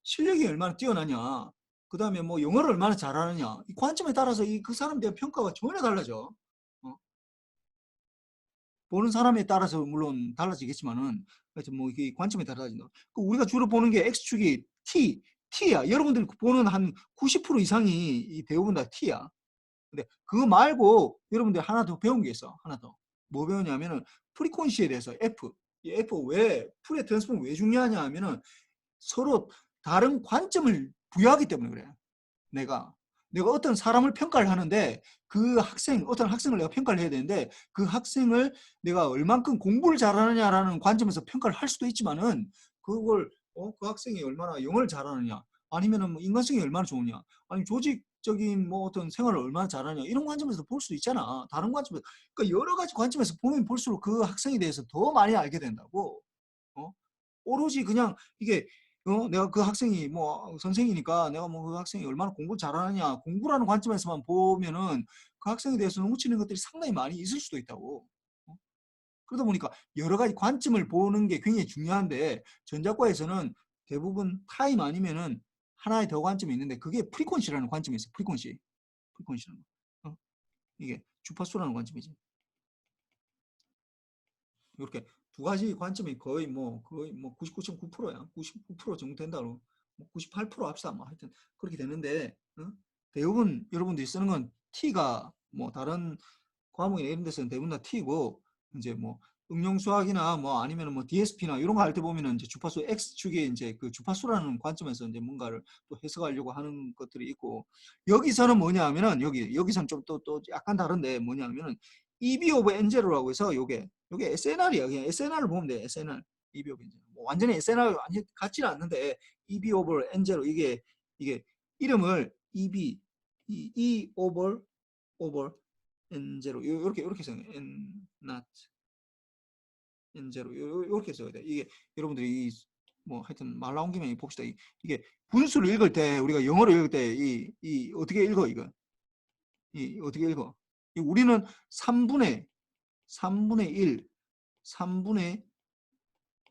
실력이 얼마나 뛰어나냐 그 다음에 뭐 영어를 얼마나 잘하느냐 이 관점에 따라서 그 사람에 대한 평가가 전혀 달라져. 보는 사람에 따라서 물론 달라지겠지만은 하여튼 뭐 이게 관점에 달라진다. 우리가 주로 보는 게 X축이 T야. 여러분들이 보는 한 90% 이상이 이 대부분 다 T야. 근데 그거 말고 여러분들 하나 더 배운 게 있어. 하나 더. 뭐 배우냐면은 프리퀀시에 대해서 F. 이 F 왜 풀의 트랜스폼 왜 중요하냐 하면은 서로 다른 관점을 부여하기 때문에 그래. 내가 어떤 사람을 평가를 하는데 어떤 학생을 내가 평가를 해야 되는데 그 학생을 내가 얼만큼 공부를 잘하느냐라는 관점에서 평가를 할 수도 있지만은 그걸 그 학생이 얼마나 영어를 잘하느냐 아니면은 뭐 인간성이 얼마나 좋으냐 아니면 조직적인 뭐 어떤 생활을 얼마나 잘하냐 이런 관점에서 볼 수도 있잖아. 다른 관점에서 그러니까 여러 가지 관점에서 보면 볼수록 그 학생에 대해서 더 많이 알게 된다고. 오로지 그냥 이게 내가 그 학생이 뭐 선생이니까 내가 뭐 그 학생이 얼마나 공부 잘하느냐 공부라는 관점에서만 보면은 그 학생에 대해서 놓치는 것들이 상당히 많이 있을 수도 있다고. 그러다 보니까 여러 가지 관점을 보는 게 굉장히 중요한데 전자과에서는 대부분 타임 아니면은 하나의 더 관점이 있는데 그게 프리퀀시라는 관점이 있어. 프리퀀시라는 거. 이게 주파수라는 관점이지. 이렇게 두 가지 관점이 거의 뭐 99.9%야. 99% 정도 된다고. 뭐 98% 합시다. 뭐 하여튼 그렇게 되는데 대부분 여러분들이 쓰는 건 T가 뭐 다른 과목이나 이런 데서는 대부분 다 T고 이제 뭐 응용 수학이나 뭐 아니면 뭐 DSP나 이런 거 할 때 보면은 이제 주파수 X축에 이제 그 주파수라는 관점에서 이제 뭔가를 또 해석하려고 하는 것들이 있고 여기서는 뭐냐 하면은 여기서는 좀 또 약간 다른데 뭐냐 하면은 EB 오브 N제로라고 해서 요게 SNR이야. 그냥 SNR을 보면 돼. SNR. EB 오브 N제로. 뭐 완전히 SNR 완전 같지는 않는데 EB 오브 N제로 이게 이름을 EB E 오버 N0 이렇게 써요. N not N0 이렇게 써야 돼. 이게 여러분들이 뭐 하여튼 말 나온 김에 봅시다. 이게 분수를 읽을 때 우리가 영어로 읽을 때 이 어떻게 읽어 이거? 이 어떻게 읽어? 우리는 3분의 1, 3분의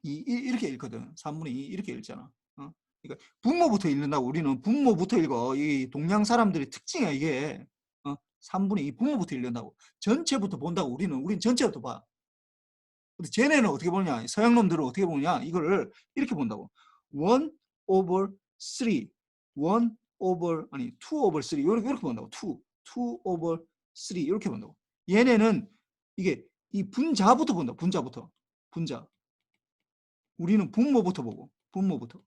2 이렇게 읽거든. 3분의 2 이렇게 읽잖아. 그러니까 분모부터 읽는다고. 우리는 분모부터 읽어. 이 동양 사람들의 특징이야 이게. 3분의 2 분모부터 읽는다고. 전체부터 본다고. 우리는 전체부터 봐. 근데 쟤네는 어떻게 보냐? 서양 놈들은 어떻게 보냐? 이거를 이렇게 본다고. 1 over 3, 1 over 아니 2 over 3 이렇게 본다고. 2 over 3 이렇게 본다고. 얘네는 이게 이 분자부터 본다. 분자부터. 분자. 우리는 분모부터 보고. 분모부터.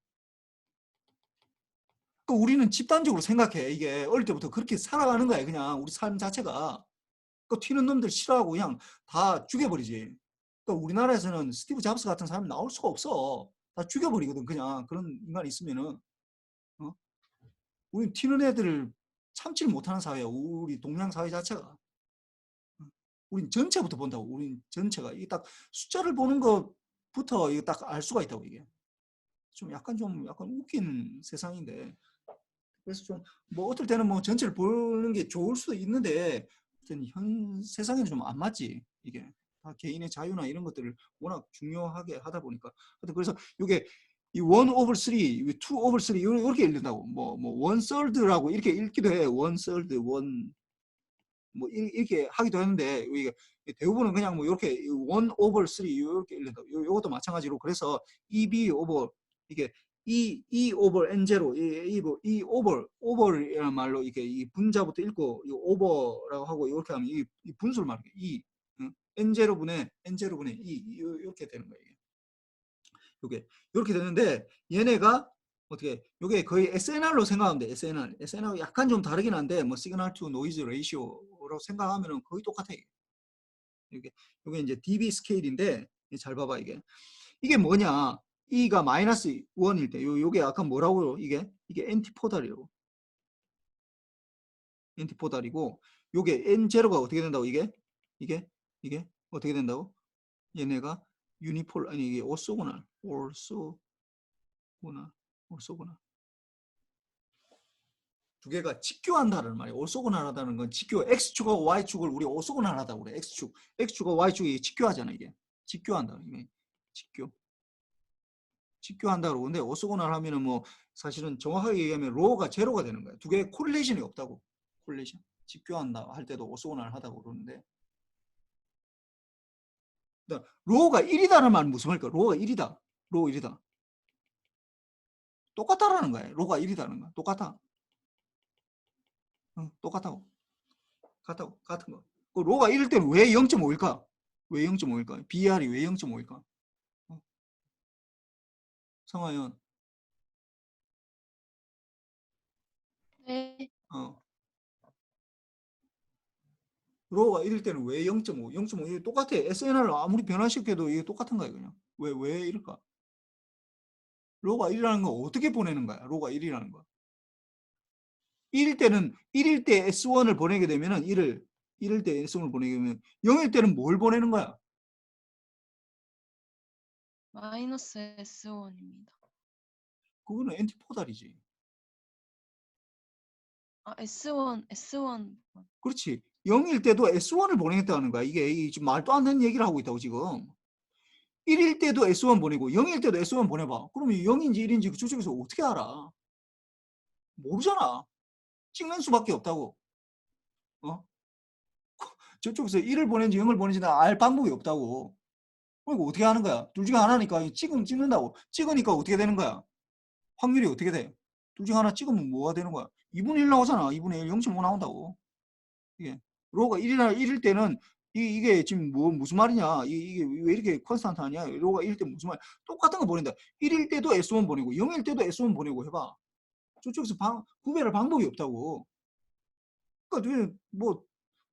그러니까 우리는 집단적으로 생각해. 이게 어릴 때부터 그렇게 살아가는 거야. 그냥 우리 삶 자체가. 그 튀는 놈들 싫어하고 그냥 다 죽여버리지. 그러니까 우리나라에서는 스티브 잡스 같은 사람이 나올 수가 없어. 다 죽여버리거든. 그냥 그런 인간이 있으면은. 우리 튀는 애들을 참지를 못하는 사회야. 우리 동양 사회 자체가. 우린 전체부터 본다고. 우린 전체가. 이게 딱 숫자를 보는 것부터 이게 딱 알 수가 있다고 이게. 좀 약간 웃긴 세상인데. 그래서 좀 뭐 어떨 때는 뭐 전체를 보는 게 좋을 수도 있는데 현 세상에는 좀 안 맞지 이게. 다 개인의 자유나 이런 것들을 워낙 중요하게 하다 보니까. 그래서 이게 이 1 over 3, 2 over 3 이렇게 읽는다고. 뭐 1 third라고 이렇게 읽기도 해. 1 third, 1 뭐 이렇게 하기도 하는데 이게 대부분은 그냥 뭐 이렇게 1 over 3 이렇게 읽는다고. 이것도 마찬가지로. 그래서 EB over 이게 E over N0 이 over이라는 말로 이게 이 분자부터 읽고 이 over라고 하고 이렇게 하면 이 분수를 말해. E N0분의 E 이렇게 되는 거예요. 이게 이렇게 되는데 얘네가 어떻게 이게 거의 SNR로 생각하면 돼. SNR 약간 좀 다르긴 한데 뭐 시그널 투 노이즈 레이시오로 생각하면은 거의 똑같아. 이게 이제 dB 스케일인데 잘 봐봐 이게 뭐냐? E가 마이너스 1일 때 요게 아까 뭐라고요? 이게 엔티포달이라고. 엔티포달이고 요게 N0가 어떻게 된다고 이게 어떻게 된다고? 얘네가 유니폴 아니 이게 오소고날 두 개가 직교한다는 말이에요. 오소고날하다는 건 직교 X축과 Y축을 우리 오소고날하다고 그래. X축과 Y축이 직교하잖아 이게. 직교한다. 이게 직교한다고 그러는데 오소고날 하면은 뭐 사실은 정확하게 얘기하면 로가 제로가 되는 거야. 두 개의 코릴레이션이 없다고. 코릴레이션. 직교한다 할 때도 오소고날 하다고 그러는데 로가 1이다는 말은 무슨 말일까? 로가 1이다. 로 1이다. 똑같다라는 거야. 로가 1이다는 거야. 똑같아. 똑같다고. 같은 거. 그 로가 1일 때는 왜 0.5일까? 왜 0.5일까? BR이 왜 0.5일까? 성화연. 네. 로가 1일 때는 왜 0.5? 0.5 이게 똑같아. SNR을 아무리 변화시켜도 이게 똑같은 거야 그냥. 왜 이럴까? 로가 1이라는 거 어떻게 보내는 거야? 로가 1이라는 거. 1일 때 S1을 보내게 되면은 1일 때 S1을 보내게 되면 0일 때는 뭘 보내는 거야? 마이너스 S1입니다. 그거는 엔티포달이지. 아, S1. 그렇지. 0일 때도 S1을 보내겠다는 거야. 이게 지금 말도 안 되는 얘기를 하고 있다고 지금. 1일 때도 S1 보내고 0일 때도 S1 보내봐. 그러면 0인지 1인지 저쪽에서 어떻게 알아? 모르잖아. 찍는 수밖에 없다고. 저쪽에서 1을 보낸지 0을 보낸지 알 방법이 없다고. 그러니까 어떻게 하는 거야? 둘 중에 하나니까 찍는다고. 찍으니까 어떻게 되는 거야? 확률이 어떻게 돼? 둘 중에 하나 찍으면 뭐가 되는 거야? 2분의 1 나오잖아. 2분의 1, 0.5 나온다고. 이게 로가 1일 때는 이게 지금 무슨 말이냐? 이게 왜 이렇게 컨스탄트 하냐? 로가 1일 때 무슨 말? 똑같은 거 보낸다. 1일 때도 S1 보내고 0일 때도 S1 보내고 해봐. 저쪽에서 구별할 방법이 없다고. 그러니까 뭐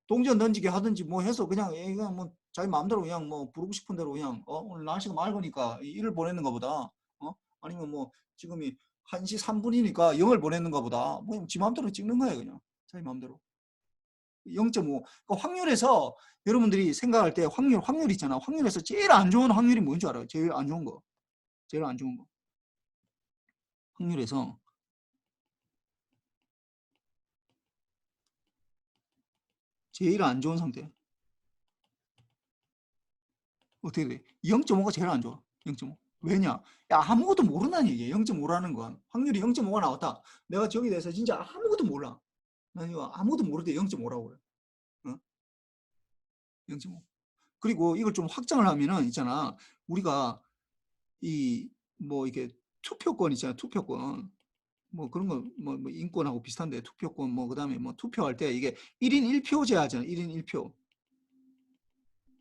동전 던지게 하든지 뭐 해서 그냥 뭐 자기 마음대로 그냥 뭐 부르고 싶은 대로 그냥 오늘 날씨가 맑으니까 1을 보내는 것보다 아니면 뭐 지금이 1시 3분이니까 0을 보내는 것보다 뭐 지 마음대로 찍는 거예요 그냥 자기 마음대로. 0.5. 그러니까 확률에서 여러분들이 생각할 때 확률 있잖아. 확률에서 제일 안 좋은 확률이 뭔지 알아요? 제일 안 좋은 거. 확률에서 제일 안 좋은 상태. 어떻게 돼? 0.5가 제일 안 좋아. 0.5. 왜냐? 야, 아무것도 모른다는 얘기야. 0.5라는 건. 확률이 0.5가 나왔다. 내가 저기 대해서 진짜 아무것도 몰라. 난 이거 아무것도 모를 때 0.5라고 그래. 어? 0.5. 그리고 이걸 좀 확장을 하면은 있잖아. 우리가 이 뭐 이게 투표권 있잖아. 투표권. 뭐 그런 거 뭐 인권하고 비슷한데 투표권 뭐 그다음에 뭐 투표할 때 이게 1인 1표제 하잖아. 1인 1표.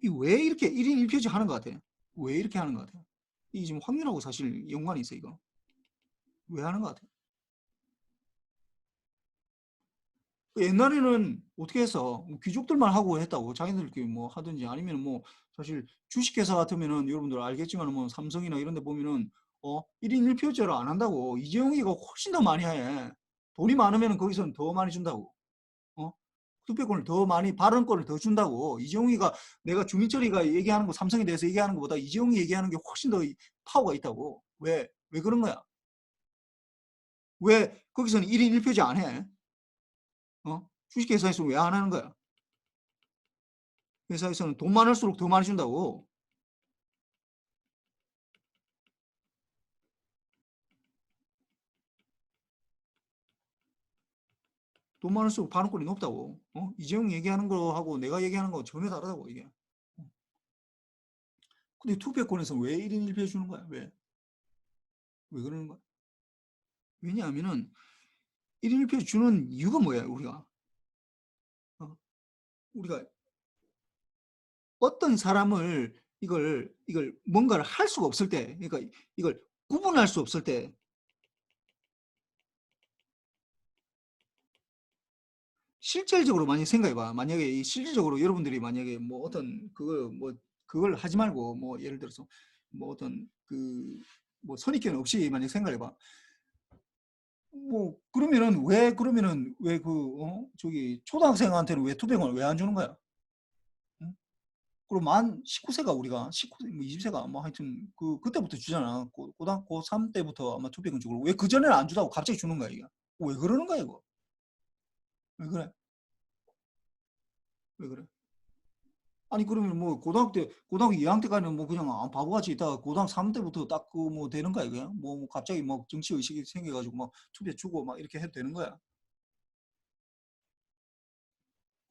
이 왜 이렇게 1인 1표제 하는 것 같아? 왜 이렇게 하는 것 같아? 이게 지금 확률하고 사실 연관이 있어 이거. 왜 하는 것 같아? 옛날에는 어떻게 해서 뭐 귀족들만 하고 했다고 자기들끼리 뭐 하든지 아니면 뭐 사실 주식회사 같으면은 여러분들 알겠지만 뭐 삼성이나 이런 데 보면은 1인 1표제로 안 한다고. 이재용이가 훨씬 더 많이 해. 돈이 많으면 거기서는 더 많이 준다고. 어? 투표권을 더 많이 발언권을 더 준다고. 이재용이가 내가 주민철이가 얘기하는 거 삼성에 대해서 얘기하는 것보다 이재용이 얘기하는 게 훨씬 더 파워가 있다고. 왜 그런 거야? 왜 거기서는 1인 1표제 안 해? 주식회사에서는 왜 안 하는 거야? 회사에서는 돈 많을수록 더 많이 준다고. 돈 많을수록 발언권이 높다고. 이재용 얘기하는 거하고 내가 얘기하는 거 전혀 다르다고 이게. 근데 투표권에서 왜 1인 1표 주는 거야? 왜 그러는 거야? 왜냐하면은 1인 1표 주는 이유가 뭐야, 우리가? 우리가 어떤 사람을 이걸 뭔가를 할 수가 없을 때, 그러니까 이걸 구분할 수 없을 때, 실질적으로 많이 생각해봐. 만약에 실질적으로 여러분들이 만약에 뭐 어떤 그걸 하지 말고 뭐 예를 들어서 뭐 어떤 뭐 선입견 없이 만약 생각해봐. 뭐 그러면은 왜 저기 초등학생한테는 왜 투표권을 왜 안 주는 거야? 응? 그리고 만 19세가 우리가 19세, 뭐 20세가 뭐 하여튼 그때부터 주잖아. 고등학교 3 때부터 아마 투표권 주고 왜 그 전에는 안 주다고 갑자기 주는 거야 이게? 왜 그러는 거야 이거? 왜 그래? 왜 그래? 아니 그러면 뭐 고등학교 2학년 때까지는 뭐 그냥 바보같이 있다가 고등학교 3 때부터 딱 뭐 되는 거야 이게? 뭐 갑자기 뭐 정치 의식이 생겨가지고 막 투표 주고 막 이렇게 해도 되는 거야?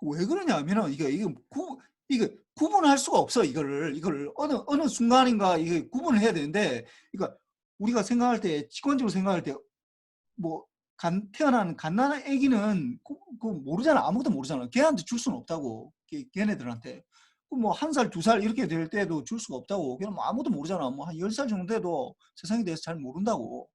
왜 그러냐면은 이게 구분할 수가 없어 이거를 어느 순간인가 이게 구분을 해야 되는데 그러니까 우리가 생각할 때 직관적으로 생각할 때 뭐 태어난 갓난아기 애기는 모르잖아. 아무것도 모르잖아. 걔한테 줄 수는 없다고. 걔네들한테 뭐 1살 2살 이렇게 될 때도 줄 수가 없다고. 걔는 뭐 아무것도 모르잖아. 뭐 한 10살 정도 돼도 세상에 대해서 잘 모른다고.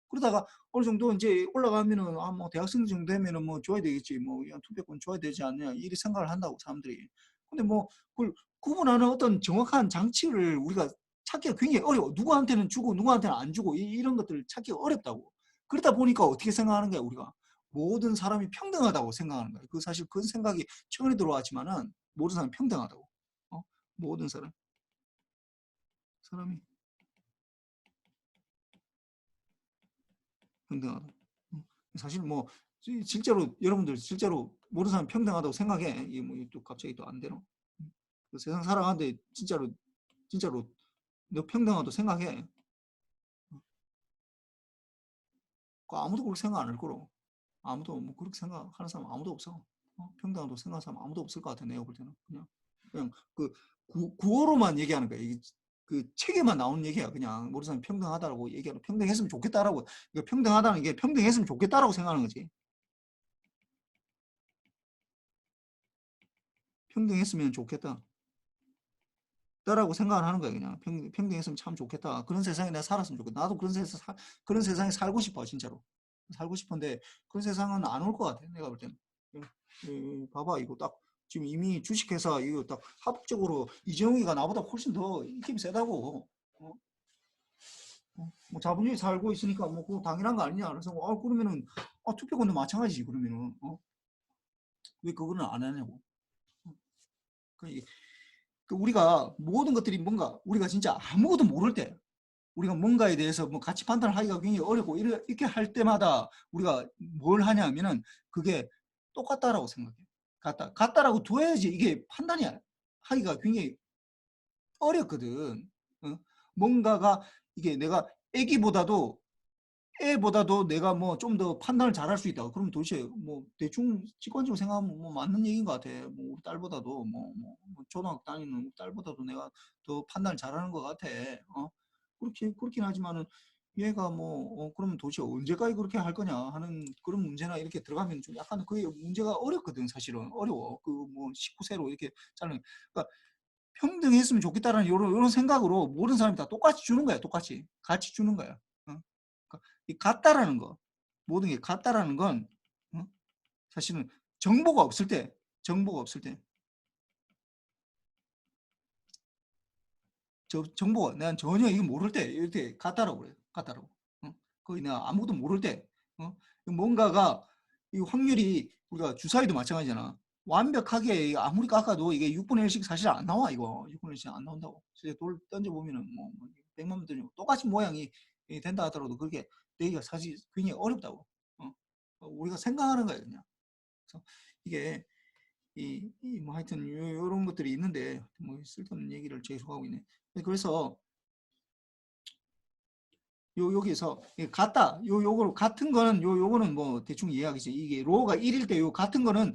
그러다가 어느 정도 이제 올라가면은 뭐 대학생 정도 되면은 뭐 줘야 되겠지. 뭐 그냥 투표권 줘야 되지 않냐. 이렇게 생각을 한다고 사람들이. 근데 뭐 그걸 구분하는 어떤 정확한 장치를 우리가 찾기가 굉장히 어려워. 누구한테는 주고 누구한테는 안 주고 이런 것들을 찾기가 어렵다고. 그러다 보니까 어떻게 생각하는 거야 우리가? 모든 사람이 평등하다고 생각하는 거야. 사실 그 생각이 최근에 들어왔지만은 모든 사람이 평등하다고. 모든 사람이 평등하다. 사실 뭐 실제로 여러분들 실제로 모든 사람 평등하다고 생각해. 이게 뭐 또 갑자기 또 안 되노? 세상 살아가는데 진짜로 너 평등하다고 생각해. 아무도 그렇게 생각 안 할 거로. 아무도 뭐 그렇게 생각하는 사람 아무도 없어. 평등하다고 생각하는 사람 아무도 없을 것 같아. 내가 볼 때는 그냥 구호로만 얘기하는 거야. 이게 책에만 나오는 얘기야. 그냥 모든 사람이 평등하다라고 얘기하고 평등했으면 좋겠다라고. 이거 평등하다는 게 평등했으면 좋겠다라고 생각하는 거지. 평등했으면 좋겠다. 라고 생각을 하는 거야. 그냥 평등했으면 참 좋겠다. 그런 세상에 내가 살았으면 좋겠다. 나도 그런 세상에 살고 싶어. 진짜로 살고 싶은데 그런 세상은 안 올 것 같아. 내가 볼 때는. 봐봐 이거 딱 지금 이미 주식회사 이거 딱 합법적으로 이재용이가 나보다 훨씬 더 힘이 세다고. 뭐 자본주의 살고 있으니까 뭐 그거 당연한 거 아니냐. 그래서 그러면은 투표권도 마찬가지지. 그러면은 왜 그거는 안 하냐고. 우리가 모든 것들이 뭔가 우리가 진짜 아무것도 모를 때 우리가 뭔가에 대해서 뭐 가치 판단을 하기가 굉장히 어렵고 이렇게 할 때마다 우리가 뭘 하냐면은 그게 똑같다라고 생각해. 같다라고 둬야지 이게 판단이 하기가 굉장히 어렵거든. 어? 뭔가가 이게 내가 애보다도 내가 뭐 좀 더 판단을 잘할 수 있다. 그러면 도대체 뭐 대충 직관적으로 생각하면 뭐 맞는 얘기인 것 같아. 뭐 우리 딸보다도 뭐 초등학교 다니는 우리 딸보다도 내가 더 판단을 잘하는 것 같아. 그렇긴 하지만은 얘가 그러면 도대체 언제까지 그렇게 할 거냐 하는 그런 문제나 이렇게 들어가면 좀 약간 그게 문제가 어렵거든. 사실은 어려워. 그 뭐 19세로 이렇게 자르는. 그러니까 평등했으면 좋겠다라는 이런 생각으로 모든 사람이 다 똑같이 주는 거야. 똑같이 같이 주는 거야. 그러니까 이 같다라는 거, 모든 게 같다라는 건 사실은 정보가 없을 때 정보가 내가 전혀 이거 모를 때 이렇게 같다라고 그래요. 같다라고. 거의 내가 아무것도 모를 때 뭔가가 이 확률이 우리가 주사위도 마찬가지잖아. 완벽하게 아무리 깎아도 이게 6분의 1씩 사실 안 나와. 이거 6분의 1씩 안 나온다고. 진짜 돌 던져보면은 뭐 100만 번 던지고 똑같이 모양이 된다 하더라도 그게 내기가 사실 굉장히 어렵다고. 우리가 생각하는 거예요. 그냥. 그래서 이게 뭐 하여튼 이런 것들이 있는데 뭐 쓸데없는 얘기를 계속하고 있네. 그래서 여기서 같다. 요거로 같은 거는 요거는 뭐 대충 이해하겠지. 이게 로가 1일 때 요 같은 거는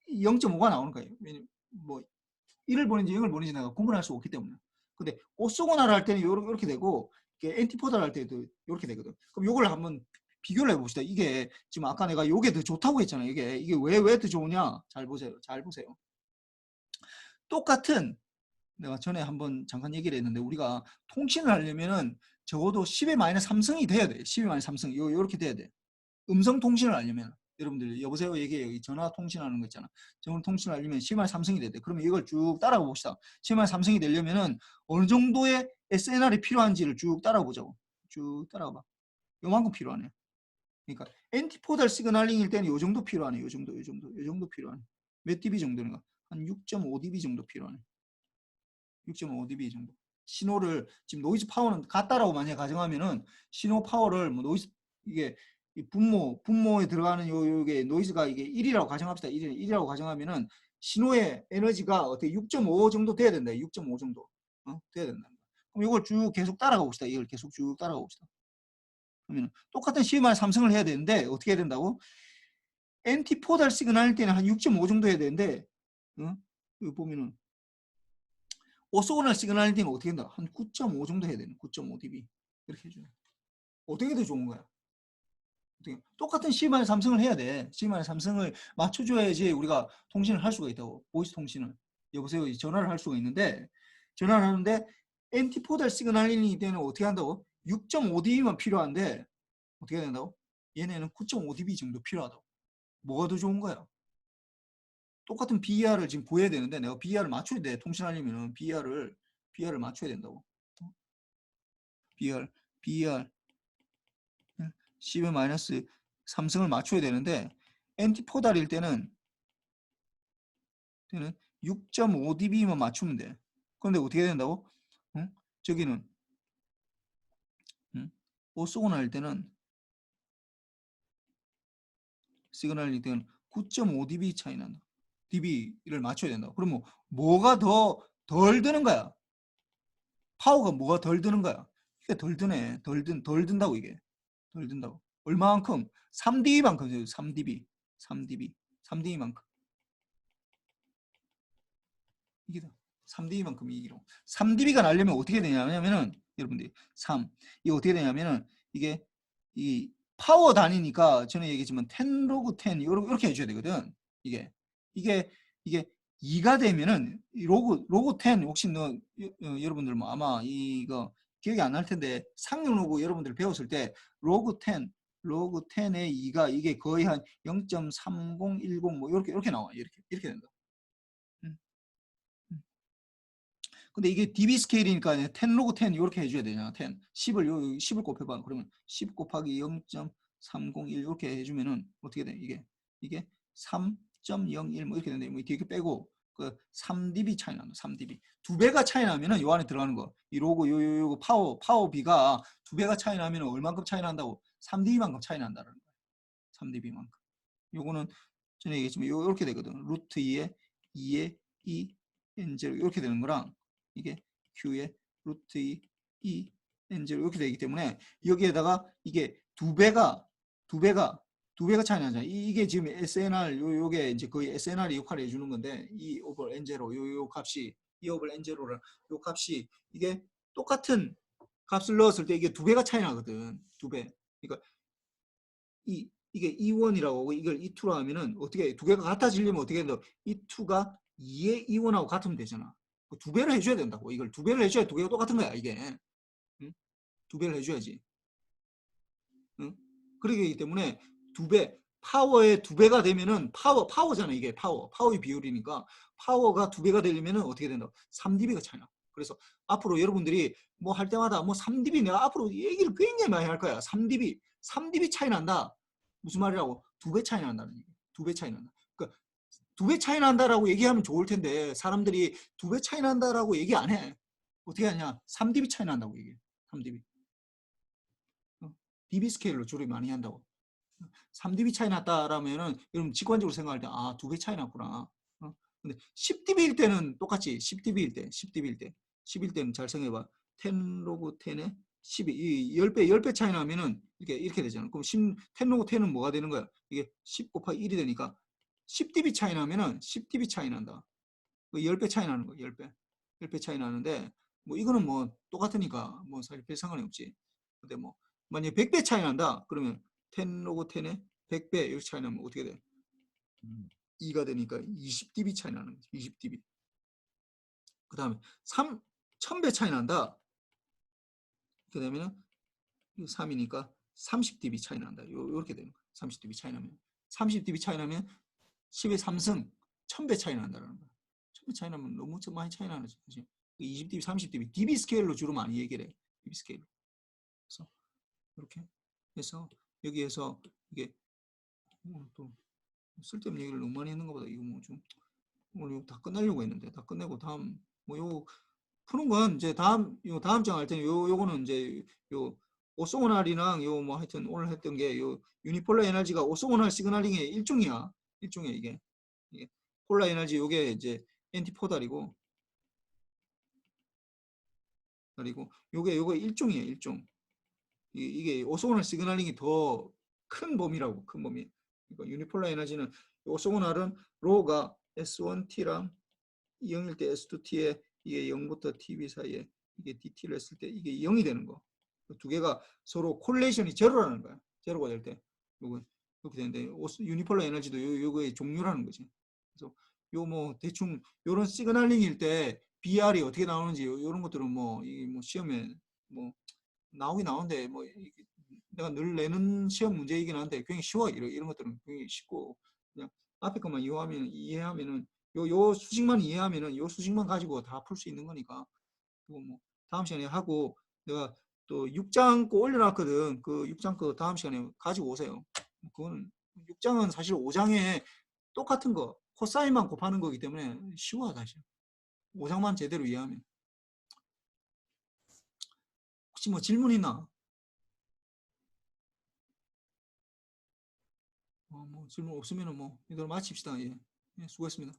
0.5가 나오는 거예요. 왜냐면 뭐 1을 보는지 0을 보는지 내가 구분할 수 없기 때문에. 근데 오소고나를 할 때는 요렇게 되고 엔티포다를 할 때도 요렇게 되거든. 그럼 요걸 한번 비교를 해봅시다. 이게 지금 아까 내가 요게 더 좋다고 했잖아요. 이게 왜 더 좋으냐? 잘 보세요. 똑같은 내가 전에 한번 잠깐 얘기를 했는데 우리가 통신을 하려면은 적어도 10의 마이너스 3승이 돼야 돼. 10의 마이너스 3승. 요렇게 돼야 돼. 음성 통신을 하려면 여러분들 여보세요 얘기해요. 전화 통신하는 거 있잖아. 전화 통신을 하려면 10의 마이너스 3승이 돼야 돼. 그러면 이걸 쭉 따라가 봅시다. 10의 마이너스 3승이 되려면은 어느 정도의 SNR이 필요한지를 쭉 따라가 보자고. 쭉 따라가 봐. 요만큼 필요하네. 그러니까 엔티포달 시그널링일 때는 요 정도 필요하네. 요 정도 필요하네. 몇 dB 정도인가? 한 6.5 dB 정도 필요하네. 6.5 dB 정도. 신호를 지금 노이즈 파워는 같다라고 만약에 가정하면은 신호 파워를 뭐 노이즈 이게 분모에 들어가는 요게 노이즈가 이게 1이라고 가정합시다. 1이라고 가정하면은 신호의 에너지가 어떻게 6.5 정도 돼야 된다. 6.5 정도. 돼야 된다. 그럼 이걸 쭉 계속 따라가 봅시다. 이걸 계속 쭉 따라가 봅시다. 그러면 똑같은 시에만 3승을 해야 되는데 어떻게 해야 된다고? 엔티포달 시그널일 때는 한 6.5 정도 해야 되는데 여기 보면은 오소고날 시그널일 때는 어떻게 된다? 한 9.5 정도 해야 되는 9.5 dB 이렇게 해줘요. 어떻게 더 좋은 거야? 똑같은 C만의 삼성을 해야 돼. C만의 삼성을 맞춰줘야지 우리가 통신을 할 수가 있다고. 보이스 통신을. 여보세요. 전화를 할 수가 있는데 전화를 하는데 엔티포달 시그널링이 때는 어떻게 한다고? 6.5 dB만 필요한데 어떻게 해야 된다고? 얘네는 9.5 dB 정도 필요하다고. 뭐가 더 좋은 거야? 똑같은 BER을 지금 구해야 되는데 내가 BER을 맞춰야 돼. 통신하려면 BER을 맞춰야 된다고. BER 10의 마이너스 3승을 맞춰야 되는데 엔티포달일 때는 6.5 dB만 맞추면 돼. 그런데 어떻게 된다고? 저기는 오소고나일 때는 시그널일 때는 9.5 dB 차이 난다. dB를 맞춰야 된다. 그러면 뭐가 더 덜 드는 거야? 파워가 뭐가 덜 드는 거야? 이게 덜 드네. 덜 든다고 이게. 덜 든다고. 얼마만큼? 3dB만큼 3dB만큼. 이게 3dB만큼 이기로. 3dB가 나려면 어떻게 되냐면은 여러분들이 이게 어떻게 되냐면은 이게 이 파워 단위니까 전에 얘기했지만 10 로그 10 이렇게 해줘야 되거든. 이게 2가 되면은 로그 10 혹시 여러분들 뭐 아마 이거 기억이 안 날 텐데 상용 로그 여러분들 배웠을 때 로그 10의 2가 이게 거의 한 0.3010 뭐 이렇게 나와. 이렇게 된다. 근데 이게 DB 스케일이니까 10 로그 10 이렇게 해줘야 되잖아. 10을 곱해봐. 그러면 10 곱하기 0.301 이렇게 해주면은 어떻게 돼? 이게 3.01 뭐 이렇게 되는데 뭐 이렇게 빼고 그 3dB 차이 난다. 3dB. 2배가 차이 나면은 요 안에 들어가는 거. 이 로고 요 파워 B가 2배가 차이 나면 얼만큼 차이 난다고? 3dB만큼 차이 난다는 거예요. 3dB만큼. 요거는 전에 얘기했지만 요렇게 되거든. 루트 2에 2에 2 N0 이렇게 되는 거랑 이게 Q에 루트 2 N0 이렇게 되기 때문에 여기에다가 이게 2배가 차이 나잖아요. 이게 지금 SNR 요게 이제 거의 SNR이 역할을 해주는 건데 이 오버 N0 요 값이 이 오버 N0를 요 값이 이게 똑같은 값을 넣었을 때 이게 2배가 차이 나거든. 2배. 그러니까 이게 E1이라고 하고 이걸 E2로 하면은 어떻게 2개가 같아지려면 어떻게 해야 돼? E2가 2의 E1하고 같으면 되잖아. 2배를 해줘야 된다고. 이걸 2배를 해줘야 2개가 똑같은 거야 이게. 응? 2배를 해줘야지. 응? 그러기 때문에 2배 파워의 2배가 되면은 파워잖아 이게 파워의 비율이니까 파워가 2배가 되려면은 어떻게 된다? 3dB가 차이 나. 그래서 앞으로 여러분들이 뭐 할 때마다 뭐 3dB 내가 앞으로 얘기를 굉장히 많이 할 거야. 3dB 차이 난다. 무슨 말이라고? 2배 차이 난다는 얘기. 2배 차이 난다. 그러니까 2배 차이 난다라고 얘기하면 좋을 텐데 사람들이 2배 차이 난다라고 얘기 안 해. 어떻게 하냐? 3dB 차이 난다고 얘기해. 3dB. dB 스케일로 줄이 많이 한다고. 3dB 차이 났다라면은 여러분 직관적으로 생각할 때 2배 차이 났구나. 근데 10dB일 때는 똑같지. 10dB일 때는 잘 생각해봐. 10 로그 10에 12, 이 10배 차이 나면은 이렇게 되잖아. 그럼 10 로그 10은 뭐가 되는 거야? 이게 10 곱하기 1이 되니까 10dB 차이 나면은 10dB 차이 난다. 10배 차이 나는 거야. 10배 차이 나는데 뭐 이거는 뭐 똑같으니까 뭐 사실 별 상관이 없지. 근데 뭐 만약에 100배 차이 난다. 그러면 10 로그 10에 100배 이렇게 차이 나면 어떻게 돼? 2가 되니까 20dB 차이 나는 거지. 20dB. 그 다음에 1000배 차이 난다. 이렇게 되면은 3이니까 30dB 차이 난다. 요렇게 되는 거야. 30dB 차이 나면. 30dB 차이 나면 10의 3승 1000배 차이 난다는 거야. 1000배 차이 나면 너무 많이 차이 나는 거지. 20dB, 30dB, dB 스케일로 주로 많이 얘기를 해. dB 스케일로. 그래서 이렇게 해서 여기에서 이게 또 쓸데없는 얘기를 너무 많이 했는 것보다 이거 뭐 좀 오늘 이거 다 끝내려고 했는데 다 끝내고 다음 뭐 요 푸는 건 이제 다음 장 할 때는 요거는 이제 요 오소모날이랑 요 뭐 하여튼 오늘 했던 게 요 유니폴라 에너지가 오소모날 시그널링의 일종이야. 일종이야 이게. 폴라 에너지 요게 이제 엔티포달이고 그리고 요게 일종이에요. 일종. 이게 오소모날 시그널링이 더 큰 범위라고. 큰 범위. 그러니까 유니폴라 에너지는 오소모날은 로가 S1T랑 0일 때 S2T에 이게 0부터 TB 사이에 이게 DT를 했을 때 이게 0이 되는 거. 두 개가 서로 콜레이션이 제로라는 거야. 제로가 될 때. 요거 이렇게 되는데 유니폴라 에너지도 요거의 종류라는 거지. 그래서 요 뭐 대충 요런 시그널링일 때 BR이 어떻게 나오는지 요런 것들은 뭐 이게 뭐 시험에 뭐 나오긴 나오는데 뭐 내가 늘 내는 시험 문제이긴 한데 굉장히 쉬워. 이런 것들은 굉장히 쉽고 그냥 앞에 것만 이해하면은 요 수식만 이해하면은 요 수식만 가지고 다 풀 수 있는 거니까 그거 뭐 다음 시간에 하고 내가 또 6장 거 올려놨거든. 그 6장 거 다음 시간에 가지고 오세요. 그거는 6장은 사실 5장에 똑같은 거 코사인만 곱하는 거기 때문에 쉬워 사실. 5장만 제대로 이해하면. 혹시 뭐 질문 있나? 뭐 질문 없으면은 뭐 이대로 마칩시다. 예, 수고했습니다.